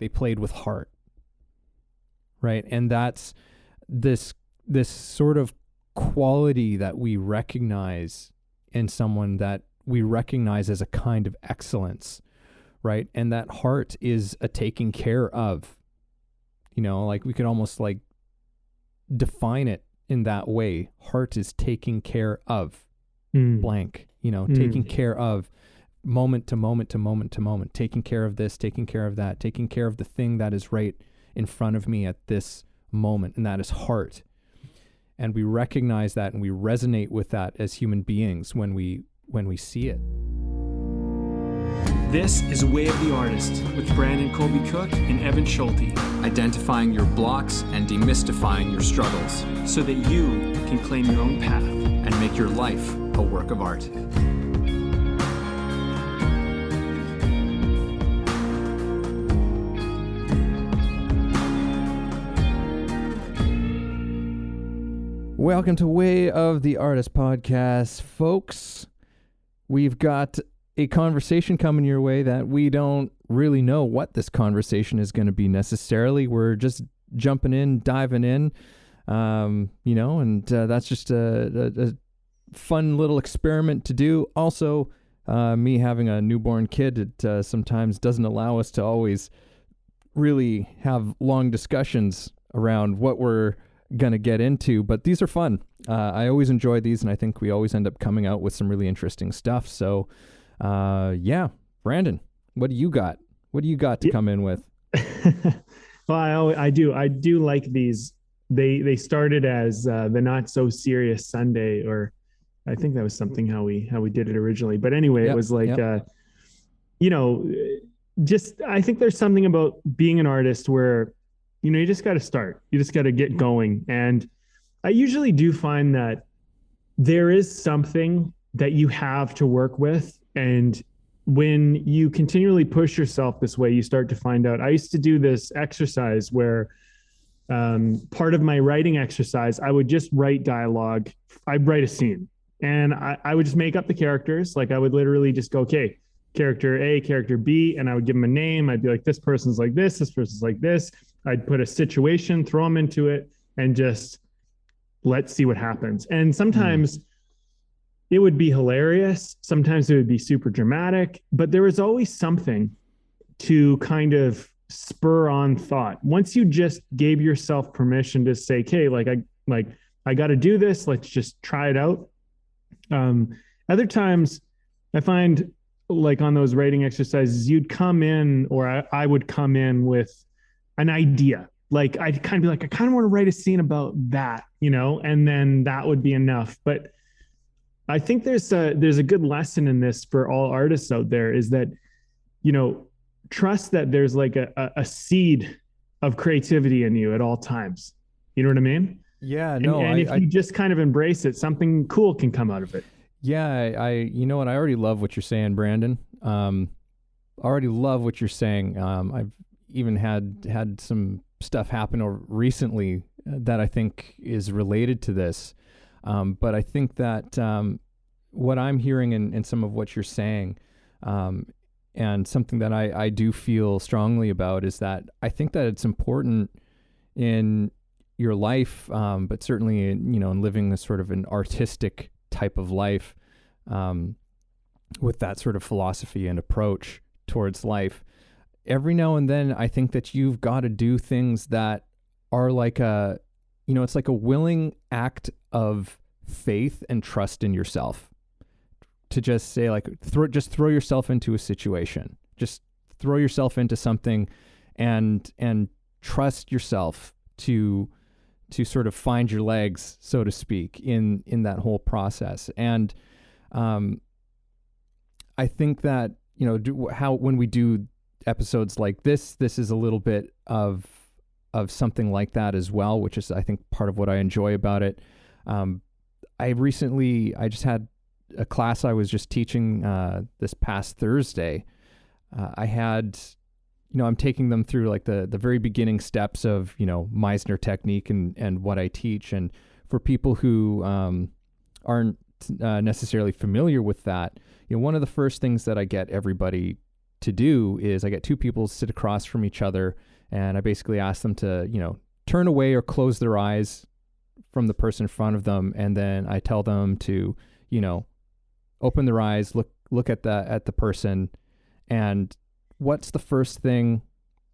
They played with heart, right? And that's this sort of quality that we recognize in someone, that we recognize as a kind of excellence, right? And that heart is a taking care of, like we could almost like define it in that way. Heart is taking care of blank, taking care of moment to moment to moment to moment, taking care of this, taking care of that, taking care of the thing that is right in front of me at this moment. And that is heart. And we recognize that and we resonate with that as human beings when we see it. This is Way of the Artist with Brandon Colby Cook and Evan Schulte. Identifying your blocks and demystifying your struggles so that you can claim your own path and make your life a work of art. Welcome to Way of the Artist podcast, folks. We've got a conversation coming your way that we don't really know what this conversation is going to be necessarily. We're just jumping in, diving in, and that's just a fun little experiment to do. Also, me having a newborn kid, it sometimes doesn't allow us to always really have long discussions around what we're going to get into, but these are fun. I always enjoy these, and I think we always end up coming out with some really interesting stuff. So, Brandon, what do you got? What do you got to come in with? Well, I do like these. They started as the Not So Serious Sunday, or I think that was something how we did it originally. But anyway, it was like, just I think there's something about being an artist where you just got to start. You just got to get going. And I usually do find that there is something that you have to work with. And when you continually push yourself this way, you start to find out. I used to do this exercise where part of my writing exercise, I would just write dialogue. I'd write a scene and I would just make up the characters. Like I would literally just go, okay, character A, character B, and I would give them a name. I'd be like, this person's like this person's like this. I'd put a situation, throw them into it, and just let's see what happens. And sometimes it would be hilarious. Sometimes it would be super dramatic, but there was always something to kind of spur on thought. Once you just gave yourself permission to say, okay, I got to do this. Let's just try it out. Other times I find like on those writing exercises, you'd come in, or I would come in with an idea. Like I'd kind of be like, I kind of want to write a scene about that, and then that would be enough. But I think there's a good lesson in this for all artists out there, is that, trust that there's like a seed of creativity in you at all times. You know what I mean? Yeah, no. And if you just kind of embrace it, something cool can come out of it. Yeah, you know what? I already love what you're saying, Brandon. I already love what you're saying. I've even had some stuff happen recently that I think is related to this. But I think that what I'm hearing in some of what you're saying, and something that I do feel strongly about, is that I think that it's important in your life, but certainly in living a sort of an artistic type of life, with that sort of philosophy and approach towards life. Every now and then, I think that you've got to do things that are like it's like a willing act of faith and trust in yourself, to just say like, throw yourself into a situation, just throw yourself into something and trust yourself to sort of find your legs, so to speak, in that whole process. And I think that, when we do episodes like this is a little bit of something like that as well, which is, I think, part of what I enjoy about it. I just had a class I was just teaching this past Thursday. I'm taking them through like the very beginning steps of, Meisner technique and what I teach. And for people who aren't necessarily familiar with that, one of the first things that I get everybody to do is I get two people sit across from each other, and I basically ask them to, turn away or close their eyes from the person in front of them. And then I tell them to, open their eyes, look at the person, and what's the first thing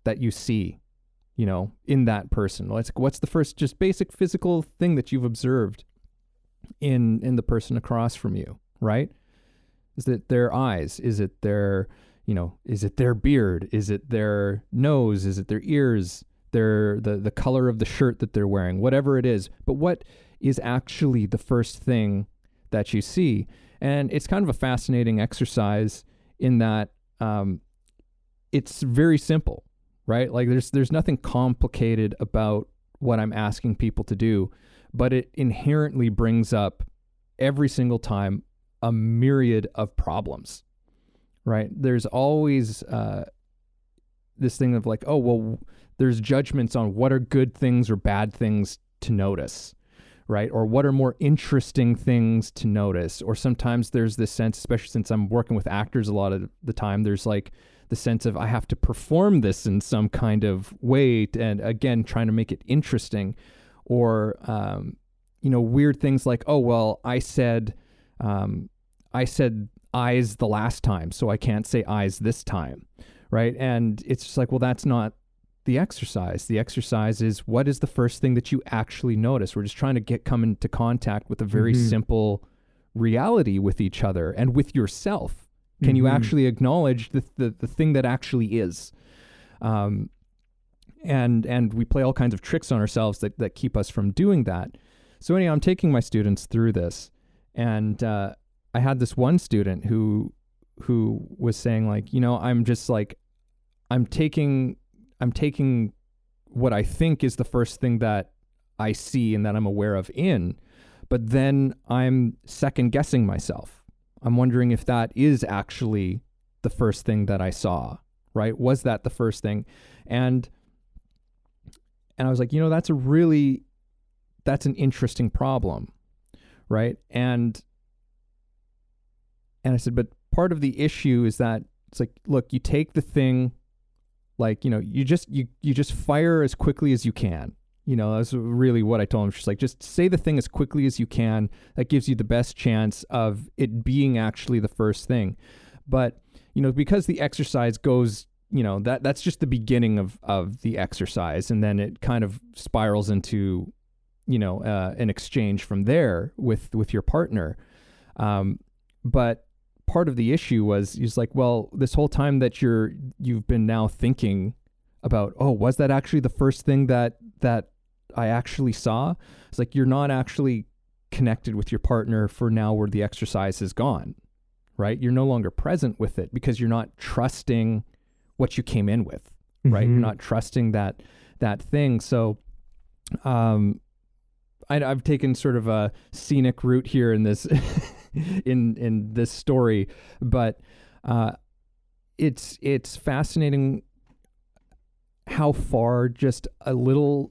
that you see, in that person? What's the first just basic physical thing that you've observed in the person across from you, right? Is it their eyes? Is it their, is it their beard? Is it their nose? Is it their ears? The color of the shirt that they're wearing, whatever it is. But what is actually the first thing that you see? And it's kind of a fascinating exercise in that it's very simple, right? Like there's nothing complicated about what I'm asking people to do, but it inherently brings up every single time a myriad of problems, right? There's always this thing of like, oh, well, there's judgments on what are good things or bad things to notice, right? Or what are more interesting things to notice? Or sometimes there's this sense, especially since I'm working with actors a lot of the time, there's like the sense of I have to perform this in some kind of way, and again, trying to make it interesting. Or, weird things like, oh, well, I said eyes the last time, so I can't say eyes this time, right? And it's just like, well, that's not the exercise. The exercise is, what is the first thing that you actually notice? We're just trying to come into contact with a very simple reality with each other and with yourself. Can you actually acknowledge the thing that actually is? And we play all kinds of tricks on ourselves that keep us from doing that. So anyhow, I'm taking my students through this, and I had this one student who was saying like, I'm taking what I think is the first thing that I see and that I'm aware of but then I'm second guessing myself. I'm wondering if that is actually the first thing that I saw, right? Was that the first thing? And I was like, that's an interesting problem, right? And I said, but part of the issue is that it's like, look, you take the thing, like, you just fire as quickly as you can. That's really what I told him. She's like, just say the thing as quickly as you can. That gives you the best chance of it being actually the first thing. But, because the exercise goes, that's just the beginning of the exercise. And then it kind of spirals into, an exchange from there with your partner. But part of the issue was, he's like, well, this whole time that you've been now thinking about, oh, was that actually the first thing that I actually saw? It's like, you're not actually connected with your partner for now where the exercise is gone, right? You're no longer present with it because you're not trusting what you came in with, right? You're not trusting that thing. So, I've taken sort of a scenic route here in this, in this story, but, it's fascinating how far just a little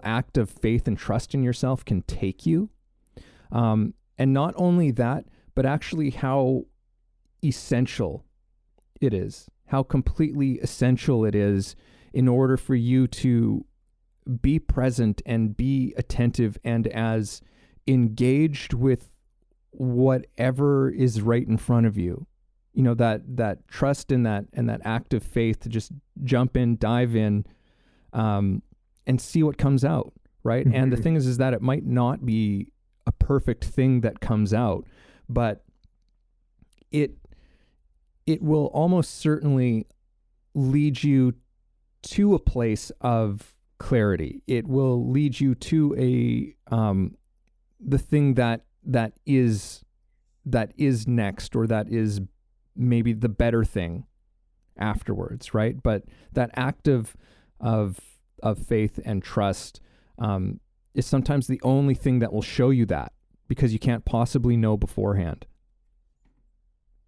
act of faith and trust in yourself can take you. And not only that, but actually how essential it is, how completely essential it is in order for you to be present and be attentive and as engaged with whatever is right in front of you. That trust in that and that act of faith to just jump in, dive in, and see what comes out, right? And the thing is that it might not be a perfect thing that comes out, but it will almost certainly lead you to a place of clarity. It will lead you to the thing that is next, or that is maybe the better thing afterwards, right? But that act of faith and trust is sometimes the only thing that will show you that, because you can't possibly know beforehand.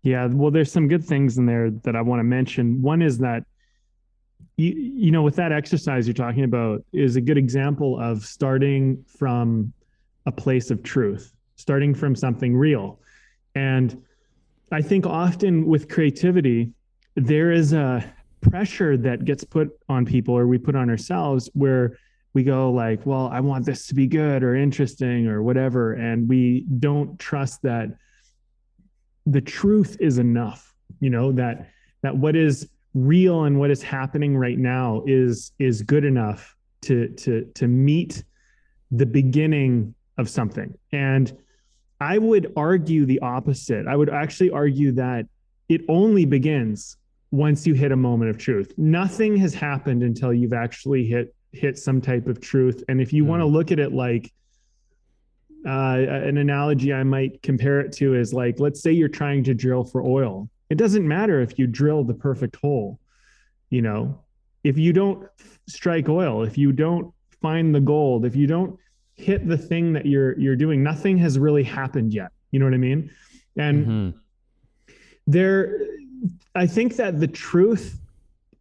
Yeah, well, there's some good things in there that I want to mention. One is that, with that exercise you're talking about is a good example of starting from a place of truth, starting from something real. And I think often with creativity, there is a pressure that gets put on people, or we put on ourselves, where we go like, well, I want this to be good or interesting or whatever, and we don't trust that the truth is enough, that what is real and what is happening right now is good enough to meet the beginning of something. And I would argue the opposite. I would actually argue that it only begins once you hit a moment of truth. Nothing has happened until you've actually hit some type of truth. And if you want to look at it like an analogy I might compare it to is like, let's say you're trying to drill for oil. It doesn't matter if you drill the perfect hole. If you don't strike oil, if you don't find the gold, if you don't hit the thing that you're doing, nothing has really happened yet. You know what I mean? And I think that the truth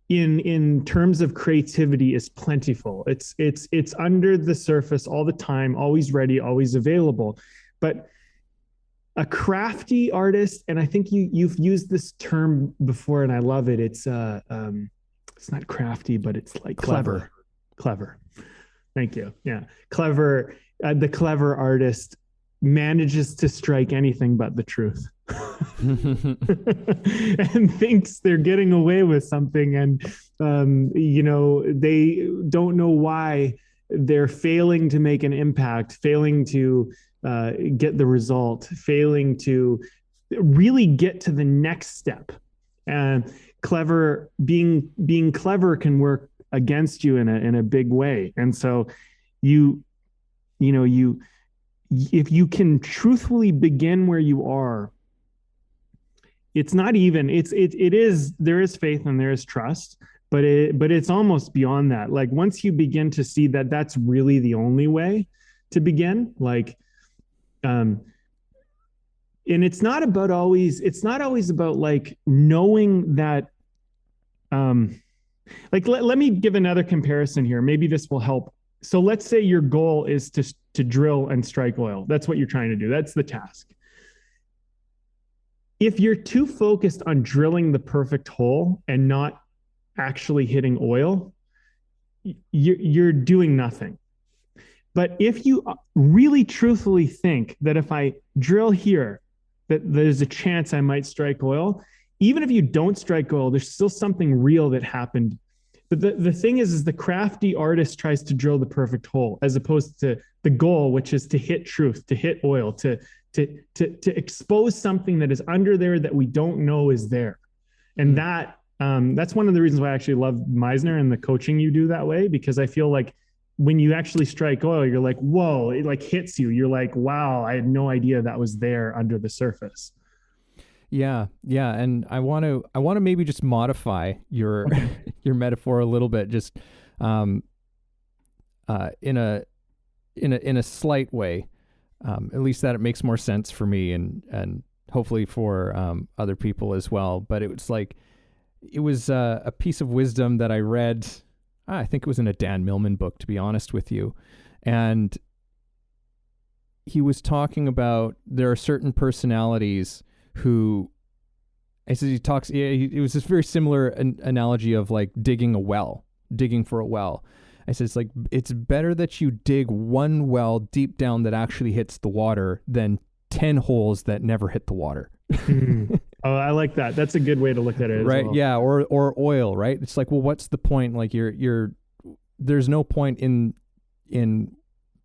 in terms of creativity is plentiful. It's under the surface all the time, always ready, always available. But a crafty artist, and I think you've used this term before, and I love it. It's not crafty, but it's like clever. Thank you. Yeah. Clever. The clever artist manages to strike anything but the truth. And thinks they're getting away with something. And, they don't know why they're failing to make an impact, failing to get the result, failing to really get to the next step. And being clever can work against you in a big way. And so if you can truthfully begin where you are, it's not even, there is faith and there is trust, but it's almost beyond that. Like once you begin to see that that's really the only way to begin, like, and it's not always about like knowing that, like, let me give another comparison here. Maybe this will help. So let's say your goal is to drill and strike oil. That's what you're trying to do. That's the task. If you're too focused on drilling the perfect hole and not actually hitting oil, you're doing nothing. But if you really truthfully think that if I drill here, that there's a chance I might strike oil, even if you don't strike oil, there's still something real that happened. But the thing is the crafty artist tries to drill the perfect hole as opposed to the goal, which is to hit truth, to hit oil, to expose something that is under there that we don't know is there. And that's one of the reasons why I actually love Meisner and the coaching you do that way, because I feel like when you actually strike oil, you're like, whoa, it like hits you. You're like, wow, I had no idea that was there under the surface. Yeah. And I want to maybe just modify your your metaphor a little bit, just in a slight way, at least that it makes more sense for me and hopefully for other people as well. But it was a piece of wisdom that I read. I think it was in a Dan Millman book, to be honest with you, and he was talking about there are certain personalities who, I said, it was this very similar analogy of like digging for a well. I said, it's better that you dig one well deep down that actually hits the water than 10 holes that never hit the water. Oh, I like that. That's a good way to look at it. Right. As well. Yeah. Or oil, right? It's like, well, what's the point? Like there's no point in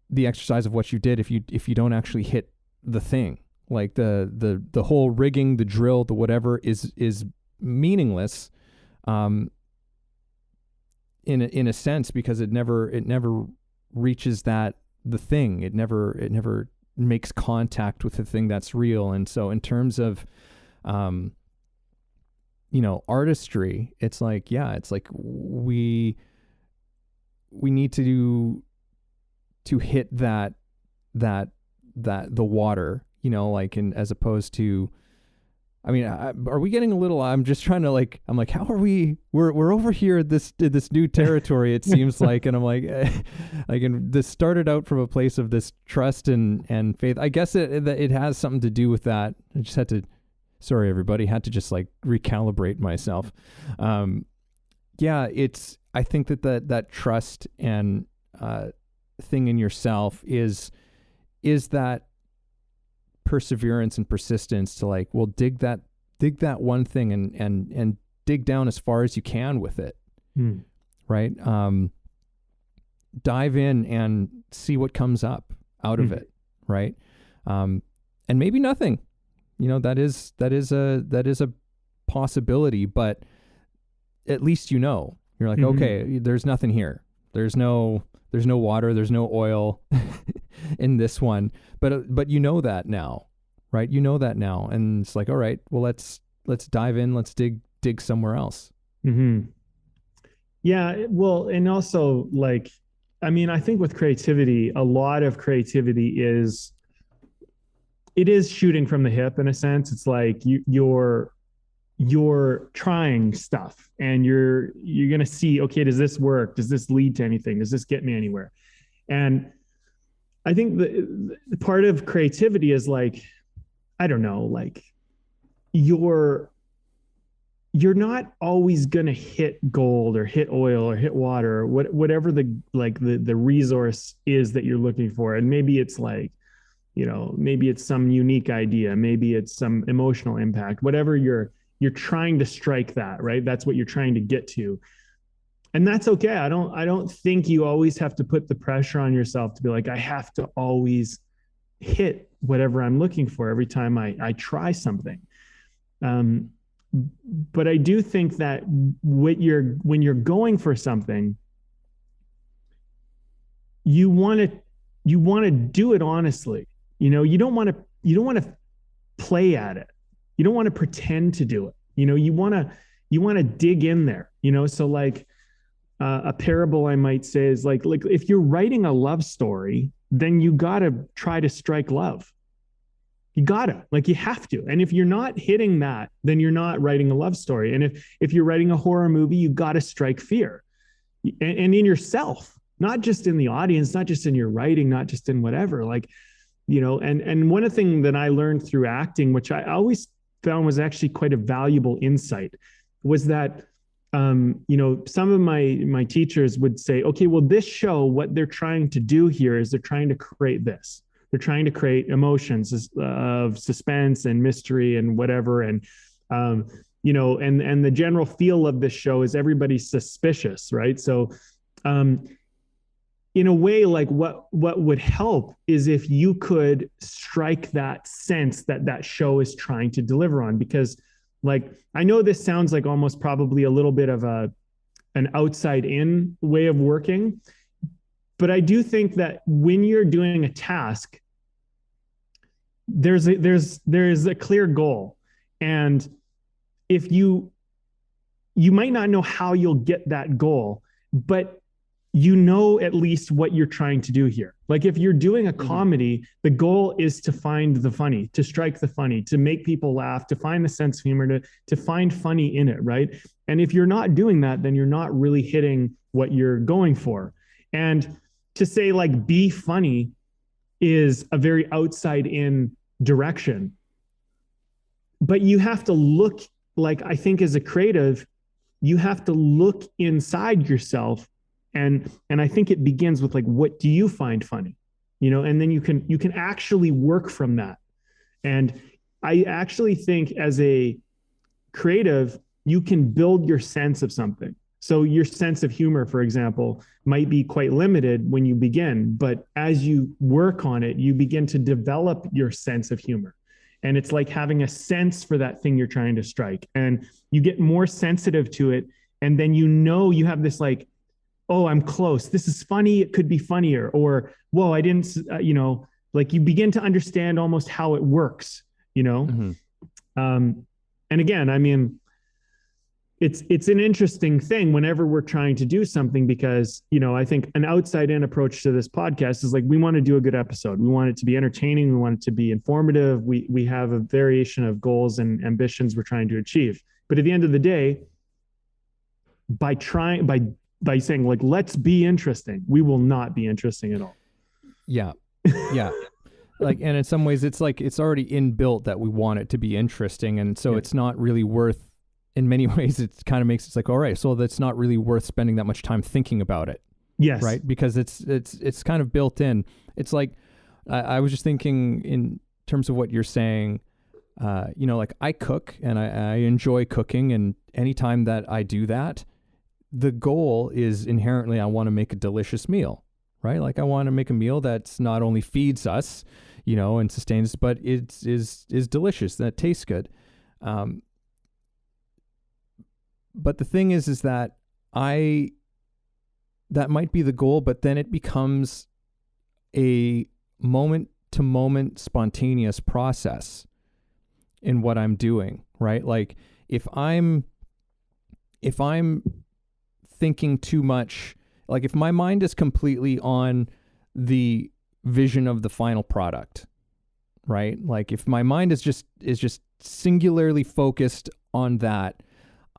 the exercise of what you did if you don't actually hit the thing. Like the whole rigging, the drill, the whatever is meaningless, in a sense, because it never reaches the thing. It never makes contact with the thing that's real. And so in terms of, artistry, it's like we need to hit that the water. As opposed to, are we getting a little, I'm just trying to I'm like, how are we're over here at this new territory, it seems like. And I'm like, and this started out from a place of this trust and faith. I guess it has something to do with that. I just had to Sorry, everybody. Had to just like recalibrate myself. I think that trust and thing in yourself is that perseverance and persistence to like, well, dig that one thing and dig down as far as you can with it. Right. Dive in and see what comes up out of it. Right. And maybe nothing, that is a possibility, but at least, you're like, okay, there's nothing here. There's no water, there's no oil in this one, but that now, right? Now. And it's like, all right, well, let's dive in. Let's dig somewhere else. Yeah. Well, and also like, I mean, I think with creativity, a lot of creativity it is shooting from the hip in a sense. It's like you're trying stuff and you're going to see, okay, does this work? Does this lead to anything? Does this get me anywhere? And I think the part of creativity is like, I don't know, like you're not always going to hit gold or hit oil or hit water or whatever the resource is that you're looking for. And maybe it's like, maybe it's some unique idea, maybe it's some emotional impact, whatever you're trying to strike that, right? That's what you're trying to get to. And that's okay. I don't think you always have to put the pressure on yourself to be like, I have to always hit whatever I'm looking for every time I try something. But I do think that when you're going for something, you want to do it honestly. You don't want to play at it. You don't want to pretend to do it. You want to dig in there, so like a parable I might say is like if you're writing a love story, then you got to try to strike love. You have to. And if you're not hitting that, then you're not writing a love story. And if you're writing a horror movie, you got to strike fear and in yourself, not just in the audience, not just in your writing, not just in whatever, and one of the things that I learned through acting, which I always found was actually quite a valuable insight, was that, some of my teachers would say, okay, well, this show, what they're trying to do here is they're trying to create this. They're trying to create emotions of suspense and mystery and whatever. And, and the general feel of this show is everybody's suspicious, right? So, in a way, like what would help is if you could strike that sense that show is trying to deliver on, because like, I know this sounds like almost probably a little bit of an outside in way of working, but I do think that when you're doing a task, there's a clear goal. And if you might not know how you'll get that goal, but at least what you're trying to do here. Like if you're doing a comedy, the goal is to find the funny, to strike the funny, to make people laugh, to find the sense of humor, to find funny in it, right? And if you're not doing that, then you're not really hitting what you're going for. And to say like, be funny is a very outside in direction. But you have to look, like I think as a creative, you have to look inside yourself. And I think it begins with like, what do you find funny? And then you can actually work from that. And I actually think as a creative, you can build your sense of something. So your sense of humor, for example, might be quite limited when you begin, but as you work on it, you begin to develop your sense of humor. And it's like having a sense for that thing you're trying to strike. And you get more sensitive to it. And then you have this like, oh, I'm close. This is funny. It could be funnier. Or, whoa, I didn't, like you begin to understand almost how it works, And again, I mean, it's an interesting thing whenever we're trying to do something, because, I think an outside in approach to this podcast is like, we want to do a good episode. We want it to be entertaining. We want it to be informative. We have a variation of goals and ambitions we're trying to achieve. But at the end of the day, by saying like, let's be interesting, we will not be interesting at all. Yeah. Yeah. Like, and in some ways it's like, it's already inbuilt that we want it to be interesting. And so it's not really worth, in many ways, it kind of makes it like, all right, so that's not really worth spending that much time thinking about it. Yes. Right. Because it's kind of built in. It's like, I was just thinking in terms of what you're saying, like I cook and I enjoy cooking, and anytime that I do that, the goal is inherently I want to make a delicious meal, right? Like I want to make a meal that's not only feeds us, and sustains us, but is delicious, that tastes good. But the thing is that that might be the goal, but then it becomes a moment to moment spontaneous process in what I'm doing, right? Like if I'm thinking too much, like if my mind is completely on the vision of the final product, right? Like if my mind is just singularly focused on that,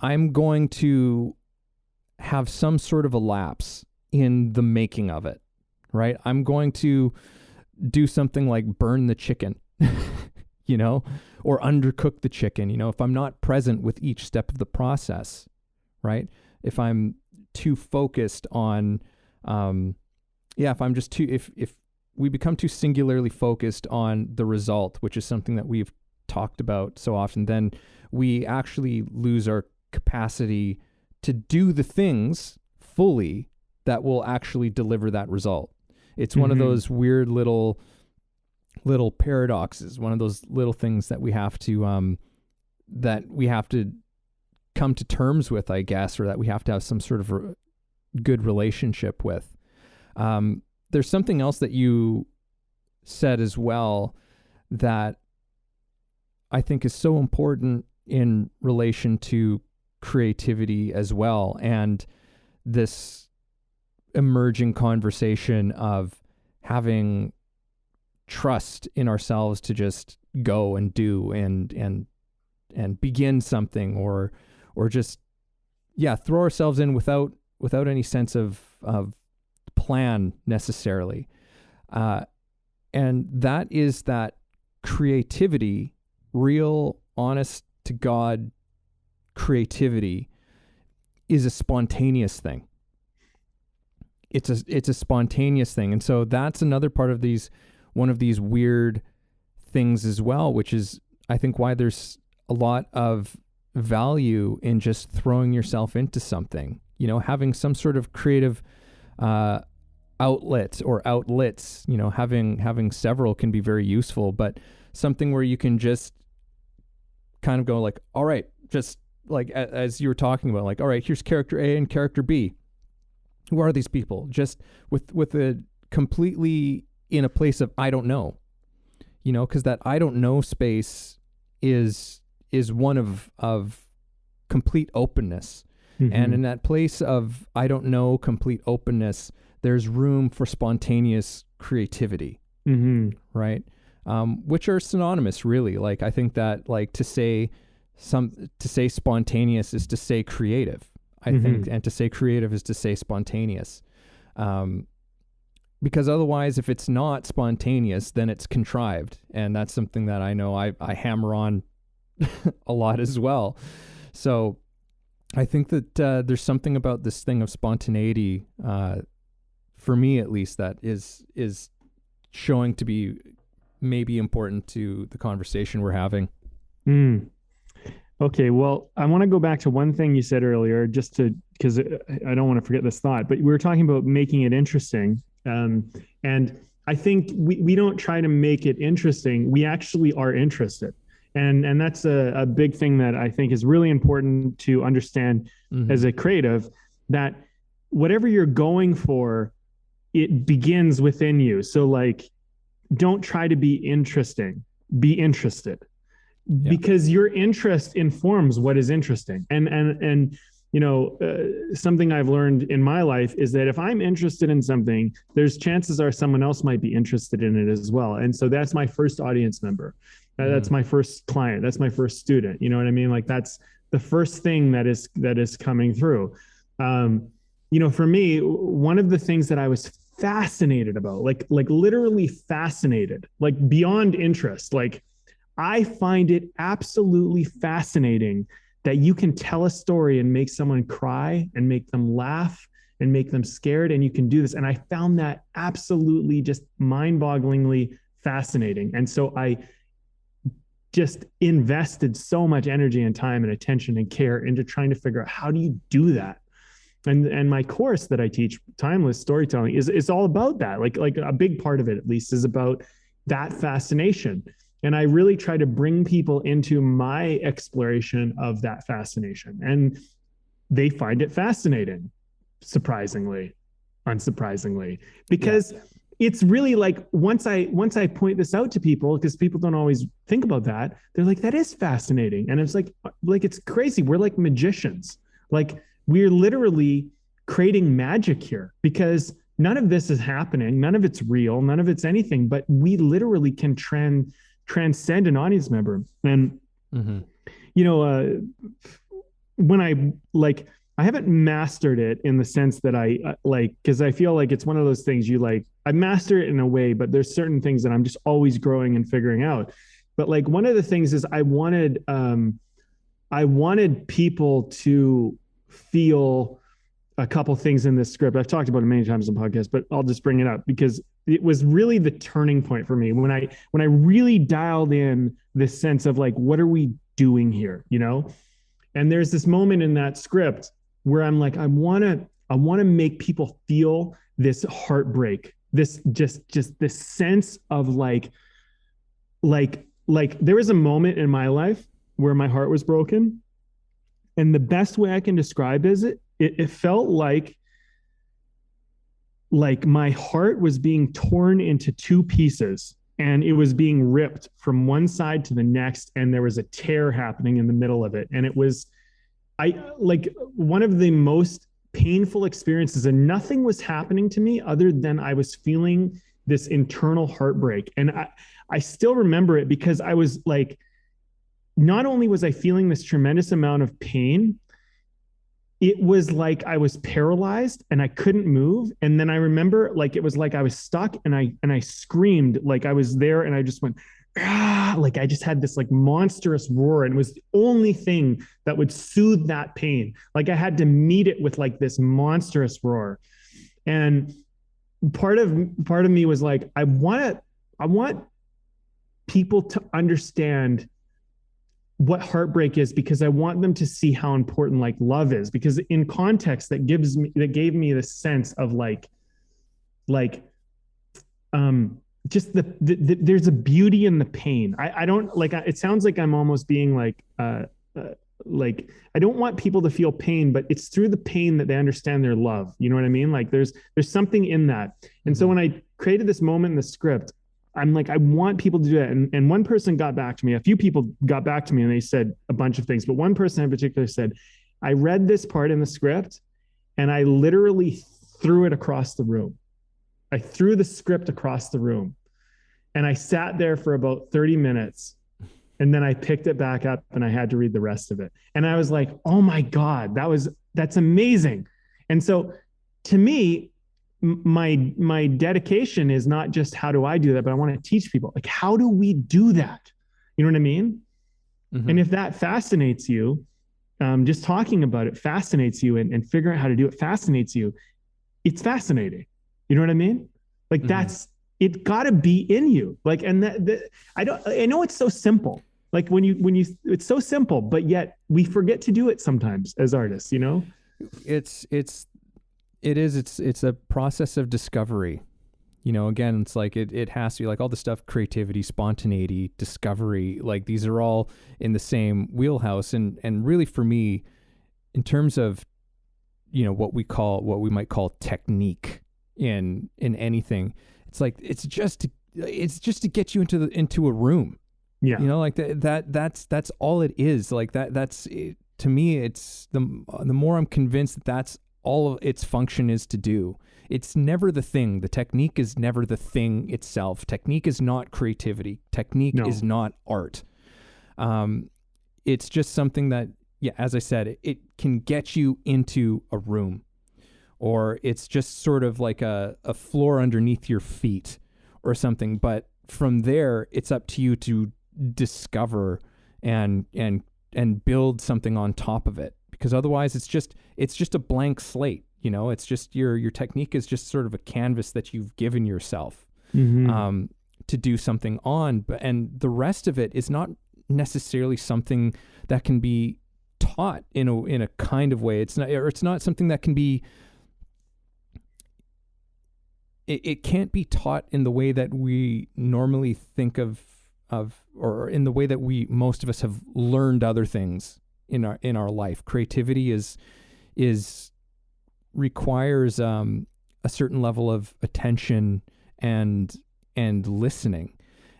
I'm going to have some sort of a lapse in the making of it, right? I'm going to do something like burn the chicken, or undercook the chicken, if I'm not present with each step of the process, right? If I'm too focused on, if we become too singularly focused on the result, which is something that we've talked about so often, then we actually lose our capacity to do the things fully that will actually deliver that result. It's one of those weird little paradoxes, one of those little things that we have to come to terms with, I guess, or that we have to have some sort of good relationship with. There's something else that you said as well that I think is so important in relation to creativity as well, and this emerging conversation of having trust in ourselves to just go and do and begin something, or just throw ourselves in without any sense of plan necessarily, and that is that creativity, real honest to God creativity, is a spontaneous thing. It's a spontaneous thing. And so that's another part of one of these weird things as well, which is, I think, why there's a lot of value in just throwing yourself into something, having some sort of creative outlet or outlets, having several can be very useful, but something where you can just kind of go like, all right, just like as you were talking about, like, all right, here's character A and character B. Who are these people? Just with a completely in a place of I don't know, because that I don't know space is one of complete openness. And in that place of I don't know, complete openness, there's room for spontaneous creativity, right? Which are synonymous, really. Like I think that like to say spontaneous is to say creative, I think, and to say creative is to say spontaneous. Because otherwise, if it's not spontaneous, then it's contrived. And that's something that I know I hammer on a lot as well. So I think that there's something about this thing of spontaneity, for me at least, that is showing to be maybe important to the conversation we're having. Okay, well, I want to go back to one thing you said earlier, because I don't want to forget this thought, but we were talking about making it interesting. And I think we don't try to make it interesting. We actually are interested. And that's a big thing that I think is really important to understand as a creative, that whatever you're going for, it begins within you. So like, don't try to be interesting, be interested. Yeah. Because your interest informs what is interesting. And something I've learned in my life is that if I'm interested in something, there's chances are someone else might be interested in it as well. And so that's my first audience member. That's my first client. That's my first student. You know what I mean? Like that's the first thing that is coming through. For me, one of the things that I was fascinated about, like literally fascinated, like beyond interest. Like I find it absolutely fascinating that you can tell a story and make someone cry and make them laugh and make them scared, and you can do this. And I found that absolutely just mind-bogglingly fascinating. And so I just invested so much energy and time and attention and care into trying to figure out, how do you do that? And my course that I teach, Timeless Storytelling, is all about that. Like a big part of it, at least, is about that fascination. And I really try to bring people into my exploration of that fascination, and they find it fascinating, surprisingly, unsurprisingly, because it's really like, once I point this out to people, because people don't always think about that, they're like, that is fascinating. And it's like it's crazy. We're like magicians. Like, we're literally creating magic here, because none of this is happening. None of it's real. None of it's anything, but we literally can transcend an audience member. And, you know, when I haven't mastered it in the sense that I because I feel like it's one of those things I master it in a way, but there's certain things that I'm just always growing and figuring out. But like, one of the things is I wanted people to feel a couple things in this script. I've talked about it many times on the podcast, but I'll just bring it up because it was really the turning point for me when I really dialed in this sense of like, what are we doing here? You know? And there's this moment in that script where I'm like, I want to make people feel this heartbreak, this just this sense of like there was a moment in my life where my heart was broken. And the best way I can describe is it felt like my heart was being torn into two pieces, and it was being ripped from one side to the next, and there was a tear happening in the middle of it. And it was one of the most painful experiences, and nothing was happening to me other than I was feeling this internal heartbreak. And I still remember it because I was like, not only was I feeling this tremendous amount of pain, it was like I was paralyzed and I couldn't move. And then I remember it was like I was stuck, and I screamed like I was there, and I just went, ah, like I just had this like monstrous roar, and it was the only thing that would soothe that pain. Like I had to meet it with like this monstrous roar. And part of me was like, I want people to understand what heartbreak is, because I want them to see how important like love is, because in context that gave me the sense of just there's a beauty in the pain. I don't like, it sounds like I'm almost being like I don't want people to feel pain, but it's through the pain that they understand their love. You know what I mean? Like there's something in that. And so when I created this moment in the script, I'm like, I want people to do that. And one person got back to me, a few people got back to me, and they said a bunch of things, but one person in particular said, I read this part in the script and I literally threw it across the room. I threw the script across the room, and I sat there for about 30 minutes, and then I picked it back up and I had to read the rest of it. And I was like, oh my God, that's amazing. And so to me, my dedication is not just how do I do that, but I want to teach people, like, how do we do that? You know what I mean? And if that fascinates you, just talking about it fascinates you, and figuring out how to do it fascinates you, it's fascinating. You know what I mean? Like it gotta be in you. Like, and I know it's so simple. Like when you, it's so simple, but yet we forget to do it sometimes as artists, you know? It's a process of discovery. You know, again, it's like it has to be like all the stuff, creativity, spontaneity, discovery, like these are all in the same wheelhouse. And really for me, in terms of, you know, what we might call technique in anything, it's like, it's just to get you into a room. Yeah. You know, like that's all it is. Like that's it. To me, it's the more I'm convinced that's all of its function is to do. It's never the thing. The technique is never the thing itself. Technique is not creativity. Technique is not art. It's just something that, yeah, as I said, it can get you into a room or it's just sort of like a floor underneath your feet or something. But from there, it's up to you to discover and build something on top of it, because otherwise it's just a blank slate. You know, it's just your technique is just sort of a canvas that you've given yourself to do something on. And the rest of it is not necessarily something that can be taught in a kind of way. It's not something that can be, it can't be taught in the way that we normally think of, or in the way that most of us have learned other things in our life. Creativity requires a certain level of attention and listening.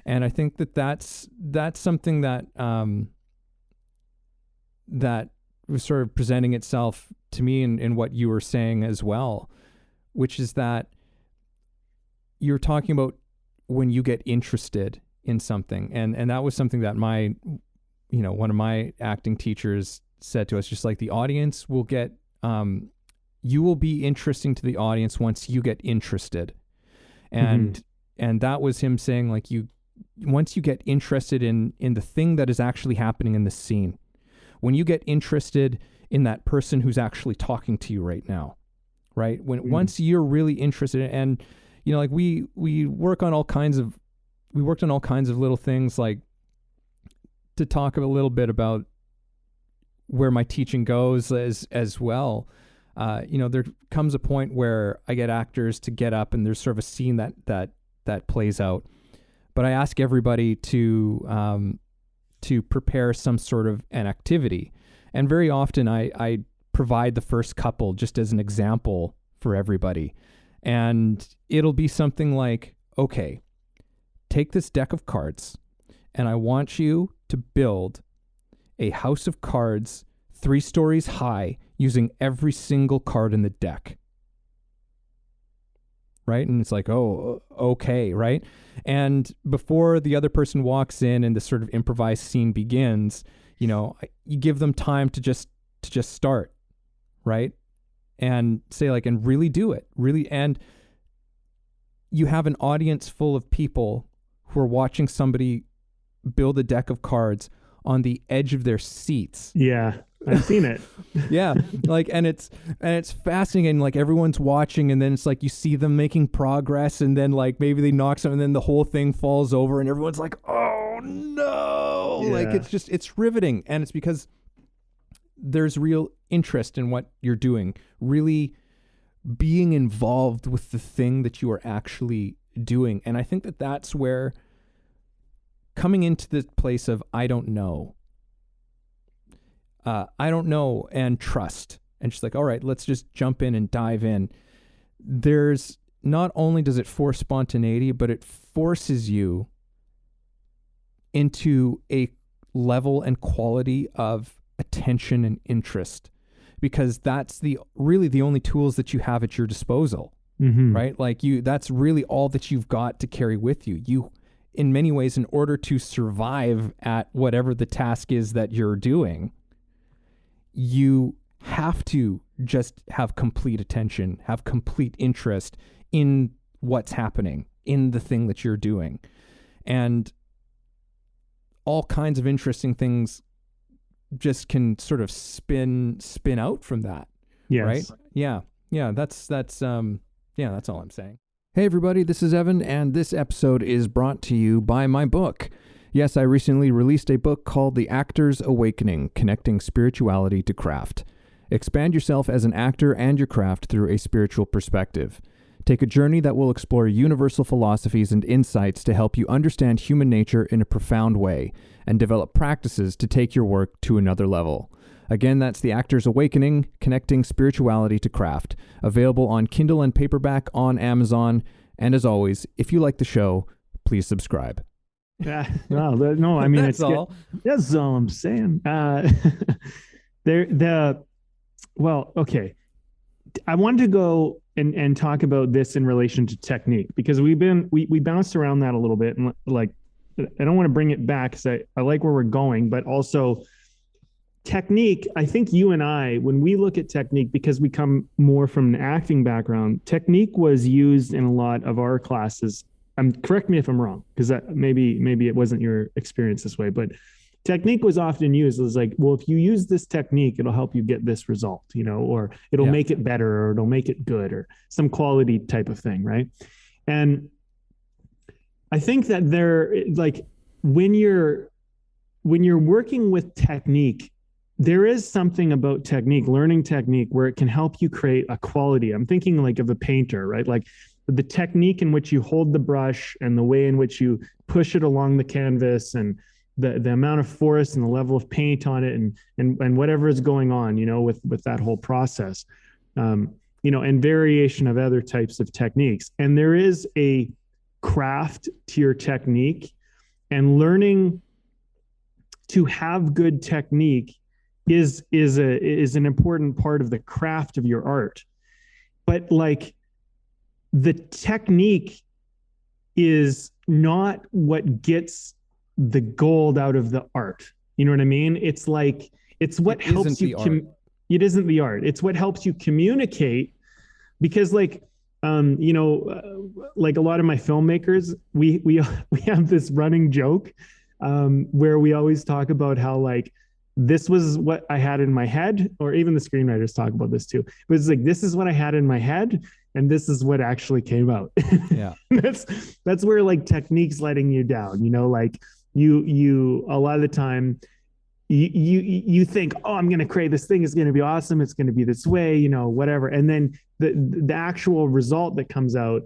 And I think that's something that that was sort of presenting itself to me in what you were saying as well, which is that you're talking about when you get interested in something. And that was something that one of my acting teachers said to us, just like the audience will get, you will be interesting to the audience once you get interested. And that was him saying, like, once you get interested in the thing that is actually happening in the scene, when you get interested in that person who's actually talking to you right now, right? Once you're really interested, and, you know, like we worked on all kinds of little things, like, to talk a little bit about where my teaching goes as well. There comes a point where I get actors to get up and there's sort of a scene that plays out, but I ask everybody to prepare some sort of an activity. And very often I provide the first couple just as an example for everybody. And it'll be something like, okay, take this deck of cards and I want you to build a house of cards 3 stories high using every single card in the deck. Right? And it's like, oh, okay, right? And before the other person walks in and the sort of improvised scene begins, you give them time to just start, right? And say, like, and really do it. Really, and you have an audience full of people who are watching somebody build a deck of cards on the edge of their seats. Yeah, I've seen it. Yeah, like, and it's fascinating. Like, everyone's watching, and then it's like you see them making progress, and then, like, maybe they knock something, and then the whole thing falls over, and everyone's like, "Oh no!" Yeah. Like, it's riveting, and it's because there's real interest in what you're doing, really being involved with the thing that you are actually doing. And I think that that's where coming into the place of I don't know, and trust, and just like, all right, let's just jump in and dive in. There's not only does it force spontaneity, but it forces you into a level and quality of attention and interest, because that's really the only tools that you have at your disposal, right? Like, that's really all that you've got to carry with you. You, in many ways, in order to survive at whatever the task is that you're doing, you have to just have complete attention, have complete interest in what's happening, in the thing that you're doing. And all kinds of interesting things just can sort of spin out from that. Yes. Right? Yeah. That's all I'm saying. Hey everybody, this is Evan, and this episode is brought to you by my book. Yes, I recently released a book called The Actor's Awakening: Connecting Spirituality to Craft. Expand yourself as an actor and your craft through a spiritual perspective. Take a journey that will explore universal philosophies and insights to help you understand human nature in a profound way, and develop practices to take your work to another level. Again, that's The Actor's Awakening: Connecting Spirituality to Craft. Available on Kindle and paperback on Amazon. And as always, if you like the show, please subscribe. No, I mean, that's all. That's all I'm saying. Okay. I wanted to go and talk about this in relation to technique, because we bounced around that a little bit, and, like, I don't want to bring it back because I like where we're going, but also technique, I think you and I, when we look at technique, because we come more from an acting background, technique was used in a lot of our classes. Correct me if I'm wrong, because maybe it wasn't your experience this way, but technique was often used as like, well, if you use this technique, it'll help you get this result, or it'll make it better, or it'll make it good, or some quality type of thing, right? And I think that when you're working with technique, there is something about technique, learning technique, where it can help you create a quality. I'm thinking like of a painter, right? Like the technique in which you hold the brush and the way in which you push it along the canvas, and the amount of force and the level of paint on it, and whatever is going on, with that whole process, and variation of other types of techniques. And there is a craft to your technique, and learning to have good technique is an important part of the craft of your art. But like, the technique is not what gets the gold out of the art. You know what I mean? It's like, it's what helps you. It isn't the art. It's what helps you communicate. Because like, like a lot of my filmmakers, we have this running joke where we always talk about how like, this was what I had in my head, or even the screenwriters talk about this too. But it's like, this is what I had in my head, and this is what actually came out. Yeah. That's where like technique's letting you down, like you a lot of the time you think, oh, I'm going to create this thing, it's going to be awesome, it's going to be this way, whatever. And then the actual result that comes out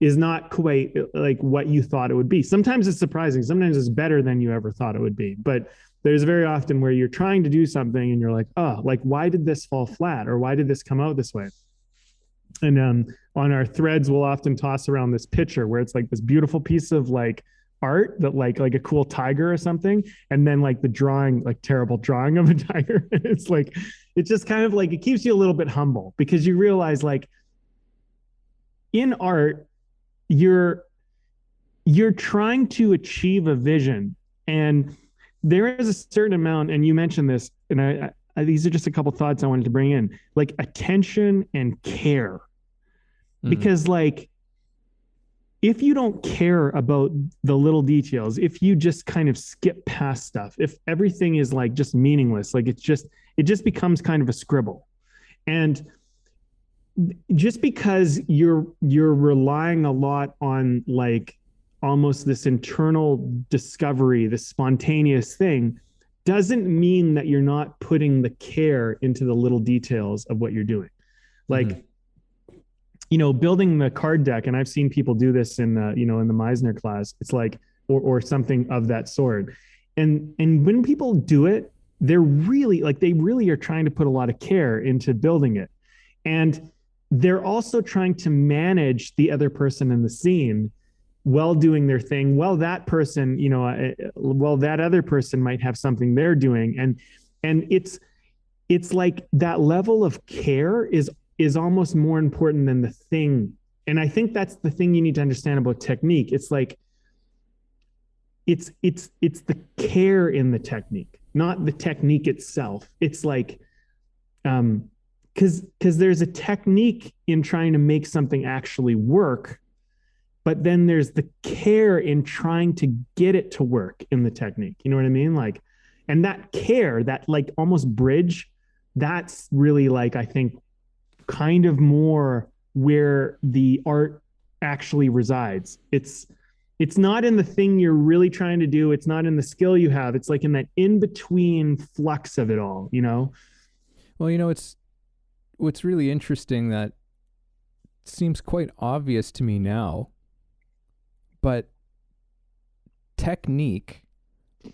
is not quite like what you thought it would be. Sometimes it's surprising. Sometimes it's better than you ever thought it would be. But there's very often where you're trying to do something and you're like, oh, like, why did this fall flat? Or why did this come out this way? And on our threads, we'll often toss around this picture where it's like this beautiful piece of like art that like a cool tiger or something. And then like the drawing, like terrible drawing of a tiger. It's like, it's just kind of like, it keeps you a little bit humble, because you realize like in art, you're trying to achieve a vision, and there is a certain amount, and you mentioned this, and I these are just a couple thoughts I wanted to bring in, like attention and care. Because like, if you don't care about the little details, if you just kind of skip past stuff, if everything is like just meaningless, like it just becomes kind of a scribble. And just because you're relying a lot on like almost this internal discovery, this spontaneous thing, doesn't mean that you're not putting the care into the little details of what you're doing. Like, building the card deck, and I've seen people do this in the Meisner class. It's like, or something of that sort. And when people do it, they're really like, they really are trying to put a lot of care into building it. And they're also trying to manage the other person in the scene while doing their thing. Well, that person, that other person might have something they're doing. And it's like that level of care is almost more important than the thing. And I think that's the thing you need to understand about technique. It's like, it's the care in the technique, not the technique itself. It's like, because there's a technique in trying to make something actually work, but then there's the care in trying to get it to work in the technique. You know what I mean? Like, and that care, that like almost bridge, that's really like, I think, kind of more where the art actually resides. It's not in the thing you're really trying to do. It's not in the skill you have. It's like in that in-between flux of it all, Well, it's what's really interesting that seems quite obvious to me now, but technique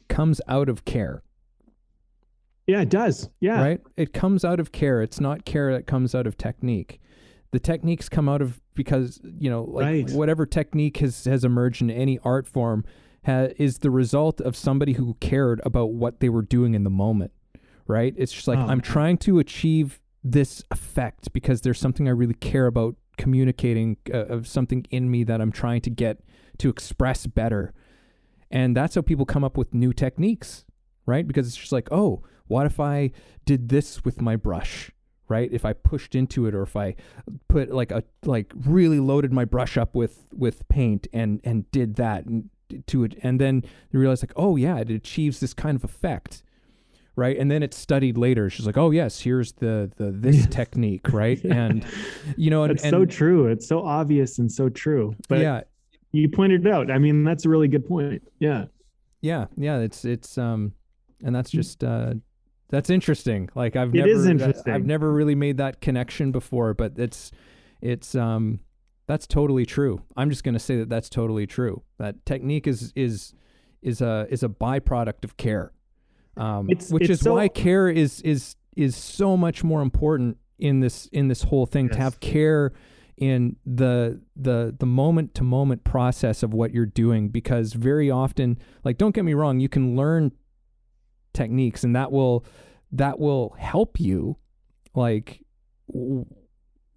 comes out of care. Yeah, it does. Yeah. Right? It comes out of care. It's not care that comes out of technique. The techniques come out of, because, right. Whatever technique has emerged in any art form is the result of somebody who cared about what they were doing in the moment, right? It's just like, I'm trying to achieve this effect because there's something I really care about communicating, of something in me that I'm trying to get to express better. And that's how people come up with new techniques, right? Because it's just like, oh, what if I did this with my brush, right? If I pushed into it, or if I put really loaded my brush up with paint and did that to it, and then you realize like, oh yeah, it achieves this kind of effect, right? And then it's studied later. She's like, oh yes, here's the this technique, right? And it's so true. It's so obvious and so true. But yeah, you pointed it out. I mean, that's a really good point. Yeah. It's and that's just that's interesting. Like I've never really made that connection before, but it's that's totally true. I'm just going to say that that's totally true. That technique is a byproduct of care, which is why care is so much more important in this whole thing. Yes. To have care in the moment to moment process of what you're doing, because very often, like, don't get me wrong, you can learn techniques and that will help you, like,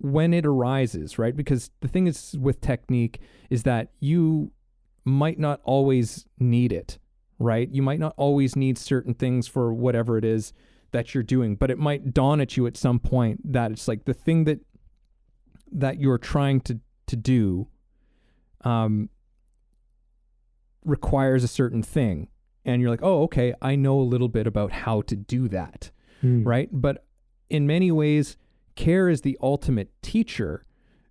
when it arises, right? Because the thing is with technique is that you might not always need it, right? You might not always need certain things for whatever it is that you're doing, but it might dawn at you at some point that it's like the thing that you're trying to do requires a certain thing. And you're like, oh, okay, I know a little bit about how to do that, right? But in many ways, care is the ultimate teacher,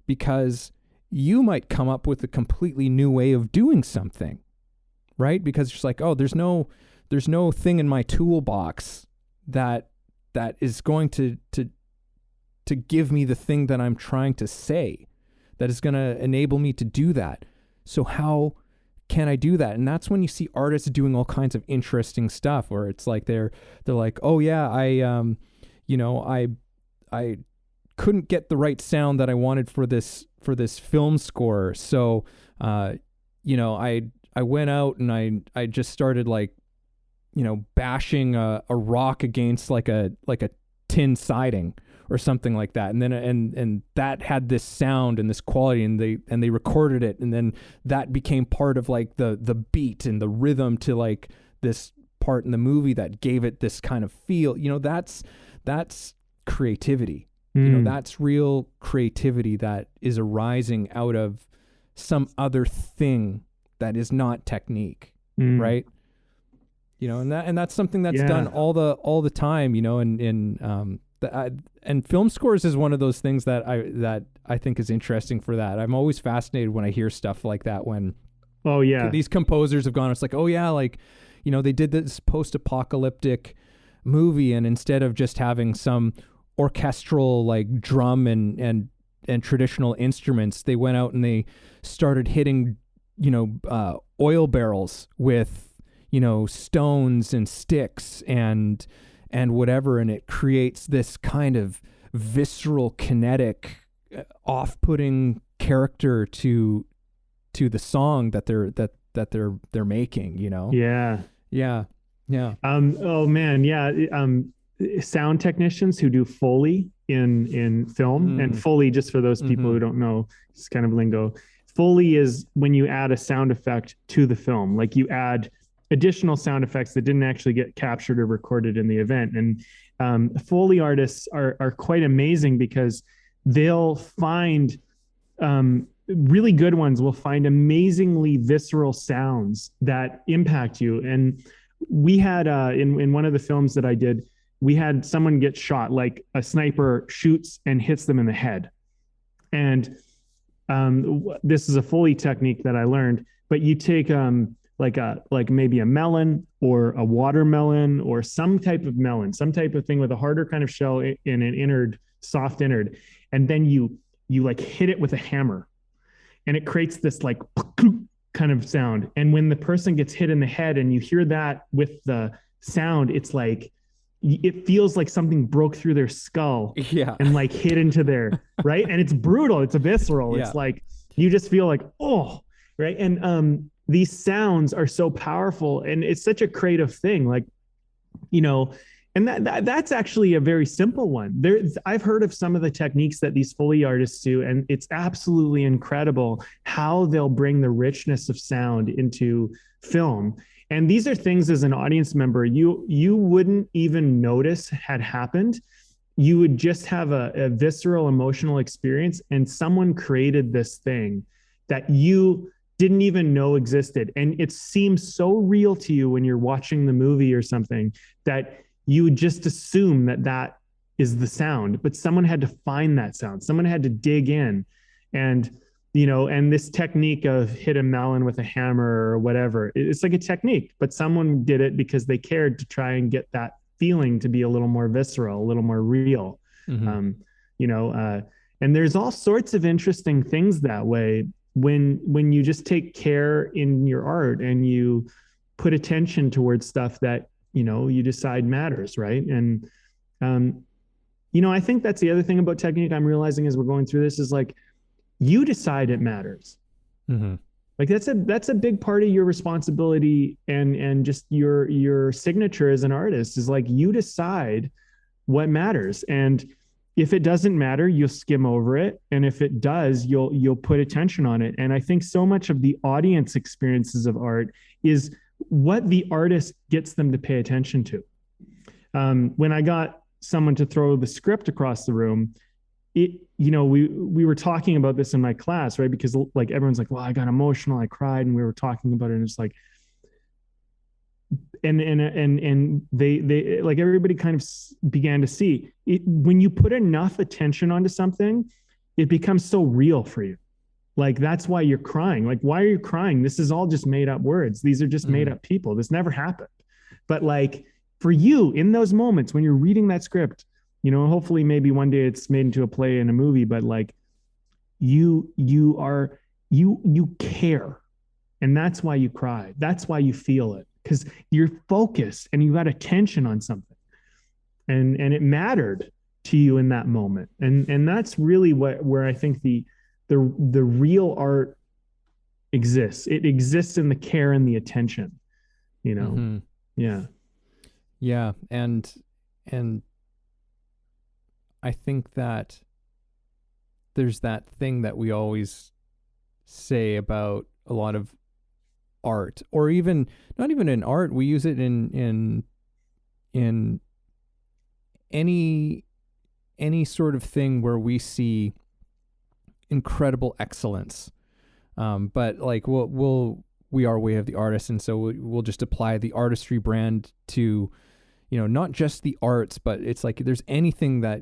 because you might come up with a completely new way of doing something, right? Because it's like, oh, there's no thing in my toolbox that is going to give me the thing that I'm trying to say, that is going to enable me to do that. So how can I do that? And that's when you see artists doing all kinds of interesting stuff, where it's like they're like, oh yeah, I couldn't get the right sound that I wanted for this film score, so I went out and I just started, like, bashing a rock against like a tin siding or something like that, and then and that had this sound and this quality, and they recorded it, and then that became part of, like, the beat and the rhythm to, like, this part in the movie that gave it this kind of feel. That's creativity. That's real creativity that is arising out of some other thing that is not technique, right? And that's something that's done all the time, and film scores is one of those things that I think is interesting for that. I'm always fascinated when I hear stuff like that, when these composers have gone, it's like, oh yeah, like, they did this post-apocalyptic movie, and instead of just having some orchestral, like, drum and traditional instruments, they went out and they started hitting oil barrels with stones and sticks and whatever, and it creates this kind of visceral, kinetic, off-putting character to the song that they're making. Yeah. Oh man, yeah. Sound technicians who do Foley in film, and Foley, just for those people who don't know, it's kind of lingo. Foley is when you add a sound effect to the film, like you add additional sound effects that didn't actually get captured or recorded in the event. And Foley artists are quite amazing, because they'll find really good ones will find amazingly visceral sounds that impact you. And we had in one of the films that I did, we had someone get shot, like a sniper shoots and hits them in the head. And this is a Foley technique that I learned, but you take like maybe a melon or a watermelon or some type of melon, some type of thing with a harder kind of shell in an innard, soft innard, and then you like hit it with a hammer, and it creates this like kind of sound. And when the person gets hit in the head and you hear that with the sound, it's like, it feels like something broke through their skull and like hit into their right. And it's brutal. It's a visceral. It's like, you just feel like, oh, right. And these sounds are so powerful, and it's such a creative thing. Like, and that's actually a very simple one. I've heard of some of the techniques that these Foley artists do, and it's absolutely incredible how they'll bring the richness of sound into film. And these are things as an audience member, you wouldn't even notice had happened. You would just have a visceral emotional experience, and someone created this thing that you didn't even know existed. And it seems so real to you when you're watching the movie or something that you would just assume that that is the sound, but someone had to find that sound. Someone had to dig in. And, and this technique of hit a melon with a hammer or whatever, it's like a technique, but someone did it because they cared to try and get that feeling to be a little more visceral, a little more real. Mm-hmm. And there's all sorts of interesting things that way when you just take care in your art and you put attention towards stuff that, you decide matters. Right. And, I think that's the other thing about technique I'm realizing as we're going through this is like, you decide it matters. Mm-hmm. Like that's a big part of your responsibility and just your signature as an artist is like, you decide what matters. And if it doesn't matter, you'll skim over it. And if it does, you'll put attention on it. And I think so much of the audience experiences of art is what the artist gets them to pay attention to. When I got someone to throw the script across the room, we were talking about this in my class, right? Because like everyone's like, well, I got emotional, I cried, and we were talking about it, and it's like, and they like everybody kind of began to see it when you put enough attention onto something, it becomes so real for you. Like that's why you're crying. Like, why are you crying? This is all just made up words. These are just made up people. This never happened. But like for you in those moments when you're reading that script, hopefully maybe one day it's made into a play and a movie, but like you care. And that's why you cry. That's why you feel it, because you're focused and you got attention on something. And it mattered to you in that moment. And that's really where I think the real art exists. It exists in the care and the attention, Mm-hmm. Yeah. Yeah. And I think that there's that thing that we always say about a lot of art, or even not even in art. We use it in any sort of thing where we see incredible excellence. But like we are way of the artist, and so we'll just apply the artistry brand to, not just the arts, but it's like there's anything that,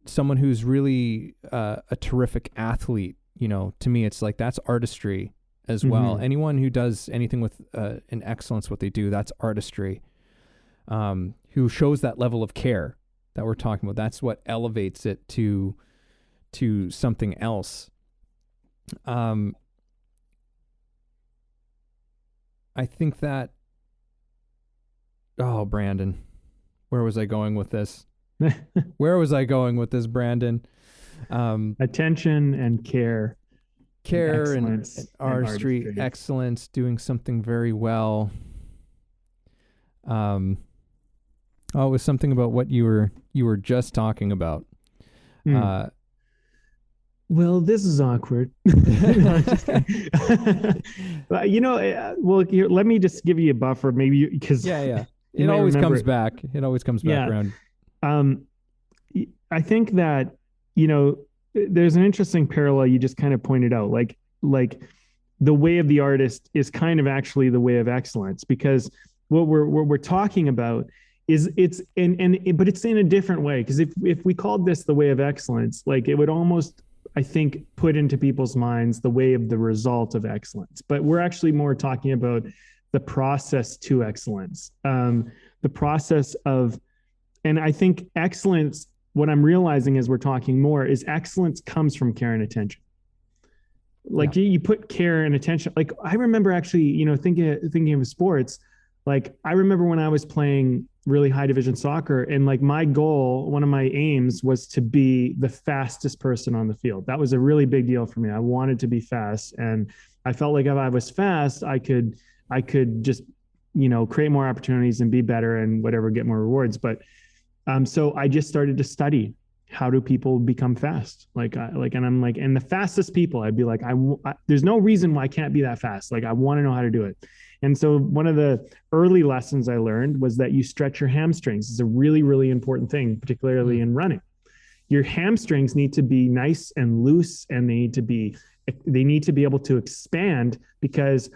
someone who's really a terrific athlete, to me, it's like that's artistry as well. Mm-hmm. Anyone who does anything with an excellence, what they do, that's artistry. Who shows that level of care that we're talking about. That's what elevates it to something else. I think that, oh, Brandon, where was I going with this? Brandon? Attention and care. And artistry, excellence, doing something very well. It was something about what you were just talking about. Well, this is awkward. No, but here, let me just give you a buffer, maybe, because it always comes back. It always comes back around. I think that there's an interesting parallel you just kind of pointed out, like the way of the artist is kind of actually the way of excellence, because what we're talking about is but it's in a different way, because if we called this the way of excellence, like it would almost, I think, put into people's minds the way of the result of excellence. But we're actually more talking about the process to excellence, the process of, and I think excellence, what I'm realizing as we're talking more, is excellence comes from care and attention. Like you put care and attention. Like I remember actually, thinking of sports, like I remember when I was playing really high division soccer, and like my goal, one of my aims was to be the fastest person on the field. That was a really big deal for me. I wanted to be fast. And I felt like if I was fast, I could just, create more opportunities and be better and whatever, get more rewards. But so I just started to study, how do people become fast? And I'm like, and the fastest people, I'd be like, there's no reason why I can't be that fast. Like, I want to know how to do it. And so one of the early lessons I learned was that you stretch your hamstrings. It's a really, really important thing, particularly in running. Your hamstrings need to be nice and loose, and they need to be able to expand because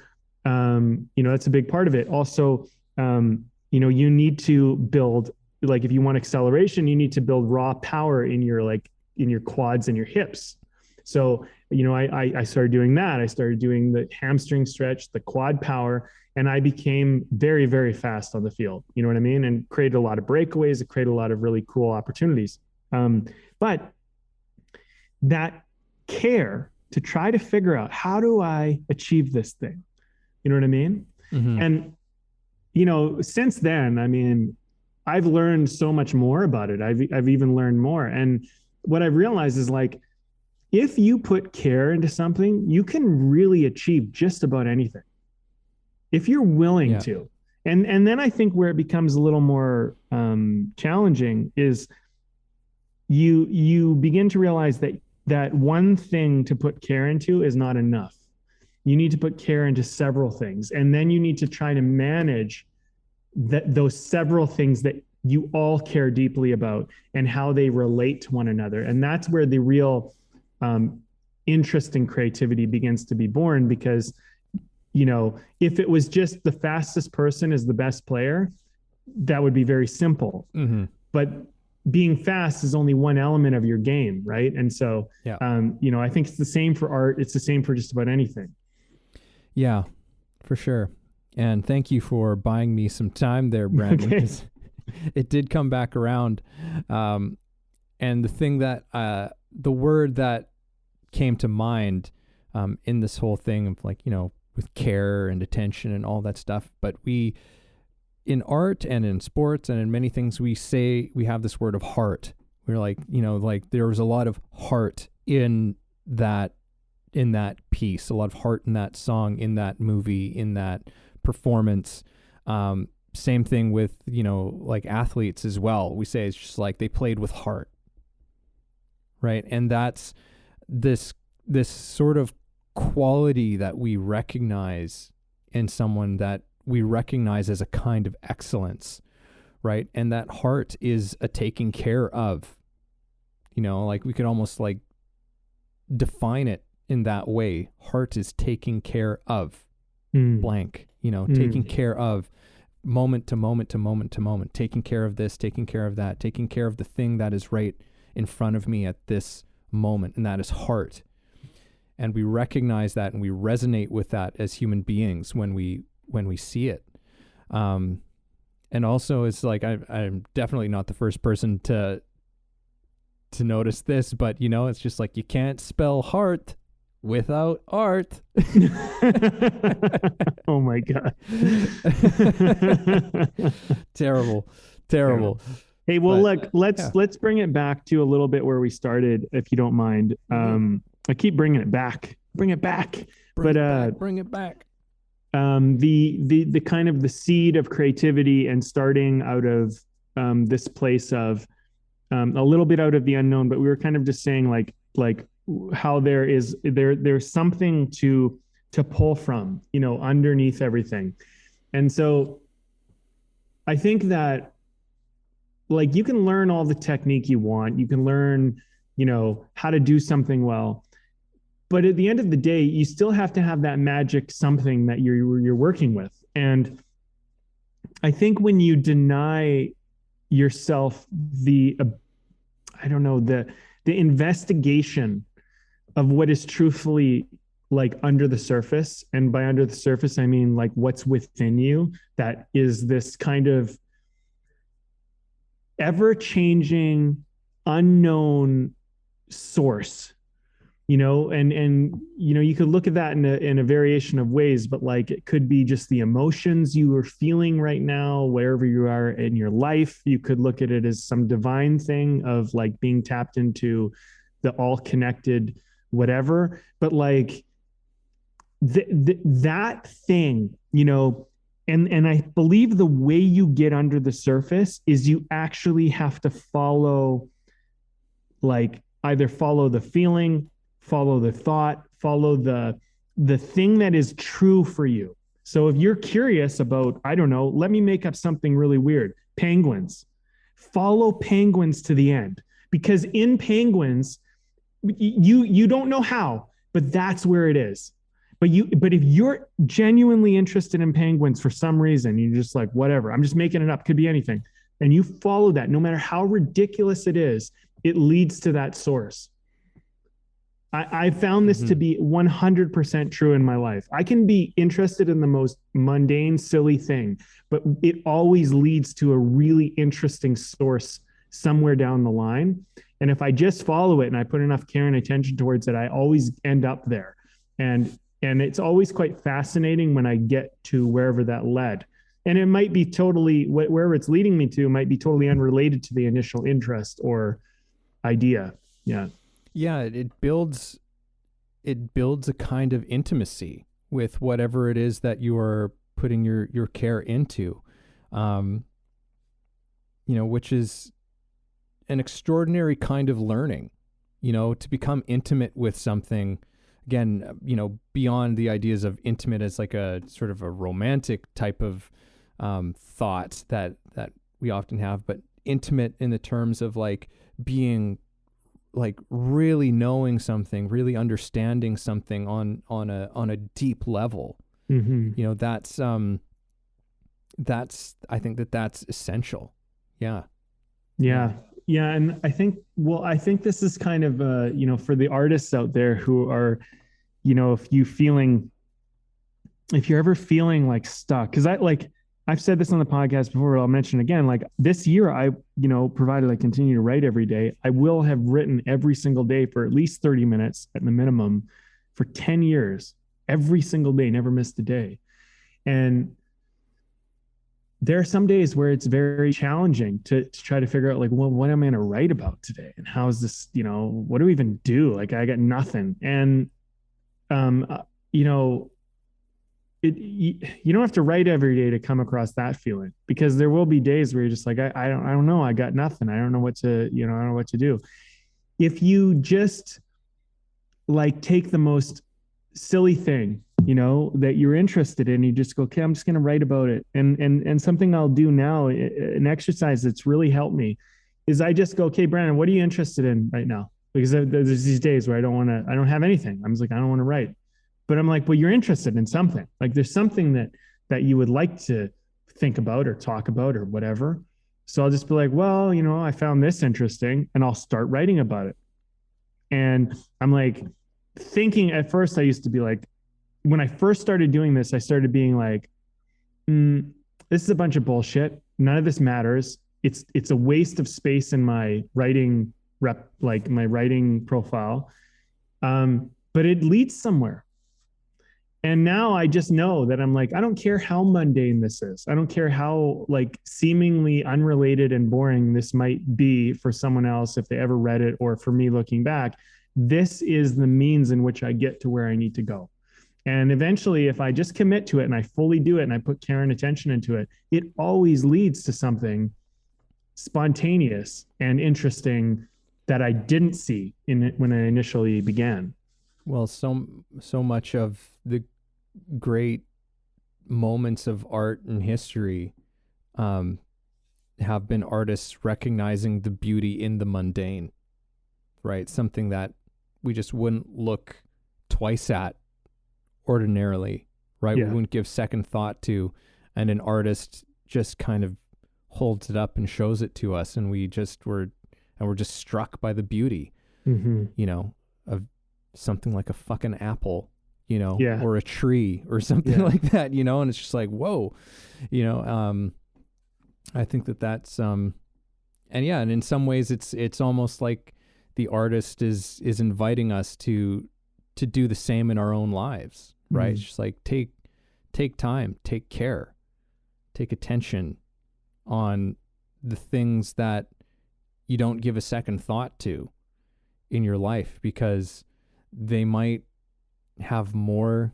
that's a big part of it. Also, you need to build, like, if you want acceleration, you need to build raw power in your quads and your hips. So, I started doing that. I started doing the hamstring stretch, the quad power, and I became very, very fast on the field. You know what I mean? And created a lot of breakaways. It created a lot of really cool opportunities. But that care to try to figure out, how do I achieve this thing? You know what I mean? Mm-hmm. And, since then, I mean, I've learned so much more about it. I've even learned more. And what I've realized is, like, if you put care into something, you can really achieve just about anything if you're willing to. And then I think where it becomes a little more challenging is you begin to realize that one thing to put care into is not enough. You need to put care into several things, and then you need to try to manage those several things that you all care deeply about and how they relate to one another. And that's where the real interest and creativity begins to be born, because if it was just the fastest person is the best player, that would be very simple. Mm-hmm. But being fast is only one element of your game, right? And so I think it's the same for art. It's the same for just about anything. Yeah, for sure. And thank you for buying me some time there, Brandon. Okay. It did come back around. And the thing that, the word that came to mind in this whole thing of, like, with care and attention and all that stuff. But we, in art and in sports and in many things, we say we have this word of heart. We're like, there was a lot of heart in that piece, a lot of heart in that song, in that movie, in that performance. Same thing with, like athletes as well. We say it's just like they played with heart. Right. And that's this sort of quality that we recognize in someone, that we recognize as a kind of excellence. Right. And that heart is a taking care of, like we could almost like define it in that way. Heart is taking care of blank, taking care of moment to moment to moment to moment, taking care of this, taking care of that, taking care of the thing that is right in front of me at this moment. And that is heart. And we recognize that and we resonate with that as human beings when we see it. And also it's like, I'm definitely not the first person to notice this, but it's just like, you can't spell heart without art. Oh my God. Terrible. Hey, well, look, let's bring it back to a little bit where we started, if you don't mind. I keep bringing it back. Bring it back. Bring it back. The kind of the seed of creativity and starting out of this place of a little bit out of the unknown, but we were kind of just saying like how there's something to pull from, underneath everything. And so I think that, like, you can learn all the technique you want. You can learn, how to do something well. But at the end of the day, you still have to have that magic something that you're working with. And I think when you deny yourself the investigation of what is truthfully, like, under the surface, and by under the surface, I mean like what's within you, that is this kind of ever-changing, unknown source, and you could look at that in a variation of ways, but like, it could be just the emotions you are feeling right now, wherever you are in your life. You could look at it as some divine thing of like being tapped into the all connected whatever, but like that thing, and I believe the way you get under the surface is you actually have to follow, like, either follow the feeling, follow the thought, follow the thing that is true for you. So if you're curious about, I don't know, let me make up something really weird. Penguins. Follow penguins to the end, because in penguins, you don't know how, but that's where it is. But if you're genuinely interested in penguins for some reason, you're just like, whatever, I'm just making it up, could be anything, and you follow that, no matter how ridiculous it is, it leads to that source. I found this to be 100% true in my life. I can be interested in the most mundane, silly thing, but it always leads to a really interesting source somewhere down the line. And if I just follow it and I put enough care and attention towards it, I always end up there. And it's always quite fascinating when I get to wherever that led. And it might be totally, wherever it's leading me to might be totally unrelated to the initial interest or idea. Yeah. Yeah, it builds a kind of intimacy with whatever it is that you are putting your care into, which is an extraordinary kind of learning, to become intimate with something. Again, beyond the ideas of intimate as like a sort of a romantic type of thought that we often have, but intimate in the terms of like being like really knowing something, really understanding something on a deep level. Mm-hmm. I think that's essential. Yeah. And I think this is kind of for the artists out there who are, if you're ever feeling like stuck, because I've said this on the podcast before, but I'll mention again, like this year, provided I continue to write every day, I will have written every single day for at least 30 minutes at the minimum for 10 years, every single day, never missed a day. And there are some days where it's very challenging to try to figure out like, well, what am I going to write about today? And how is this, what do we even do? Like I got nothing. And, you don't have to write every day to come across that feeling, because there will be days where you're just like, I don't know. I got nothing. I don't know what to, I don't know what to do. If you just like take the most silly thing, that you're interested in, you just go, okay, I'm just going to write about it. And something I'll do now, an exercise that's really helped me, is I just go, okay, Brandon, what are you interested in right now? Because there's these days where I don't have anything. I'm just like, I don't want to write. But I'm like, well, you're interested in something. Like there's something that you would like to think about or talk about or whatever. So I'll just be like, well, I found this interesting, and I'll start writing about it. And I'm like thinking, at first I used to be like, when I first started doing this, I started being like, this is a bunch of bullshit. None of this matters. It's a waste of space in my writing my writing profile. But it leads somewhere. And now I just know that I'm like, I don't care how mundane this is. I don't care how like seemingly unrelated and boring this might be for someone else if they ever read it, or for me looking back. This is the means in which I get to where I need to go. And eventually, if I just commit to it and I fully do it and I put care and attention into it, it always leads to something spontaneous and interesting that I didn't see in it when I initially began. Well, so much of the great moments of art and history have been artists recognizing the beauty in the mundane, right? Something that we just wouldn't look twice at ordinarily, right? Yeah. We wouldn't give second thought to, and an artist just kind of holds it up and shows it to us, and we're just struck by the beauty, of something like a fucking apple, or a tree or something like that, and it's just like, whoa, I think that's, and in some ways it's almost like the artist is inviting us to do the same in our own lives, right? It's just like, take time, take care, take attention on the things that you don't give a second thought to in your life, because they might have more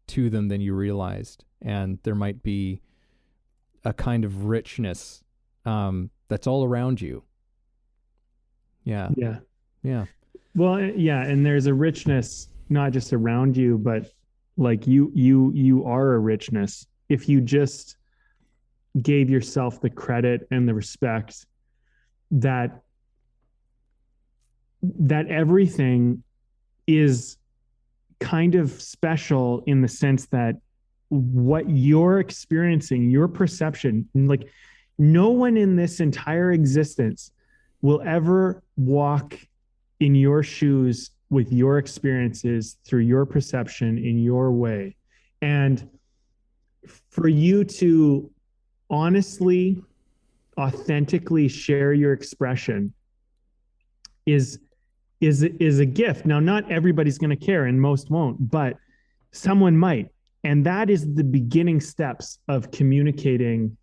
to them than you realized. And there might be a kind of richness that's all around you. Yeah. Well, yeah. And there's a richness, not just around you, but Like you are a richness if you just gave yourself the credit and the respect that everything is kind of special in the sense that what you're experiencing, your perception, like no one in this entire existence will ever walk in your shoes with your experiences through your perception in your way. And for you to honestly, authentically share your expression is a gift. Now, not everybody's going to care, and most won't, but someone might, and that is the beginning steps of communicating.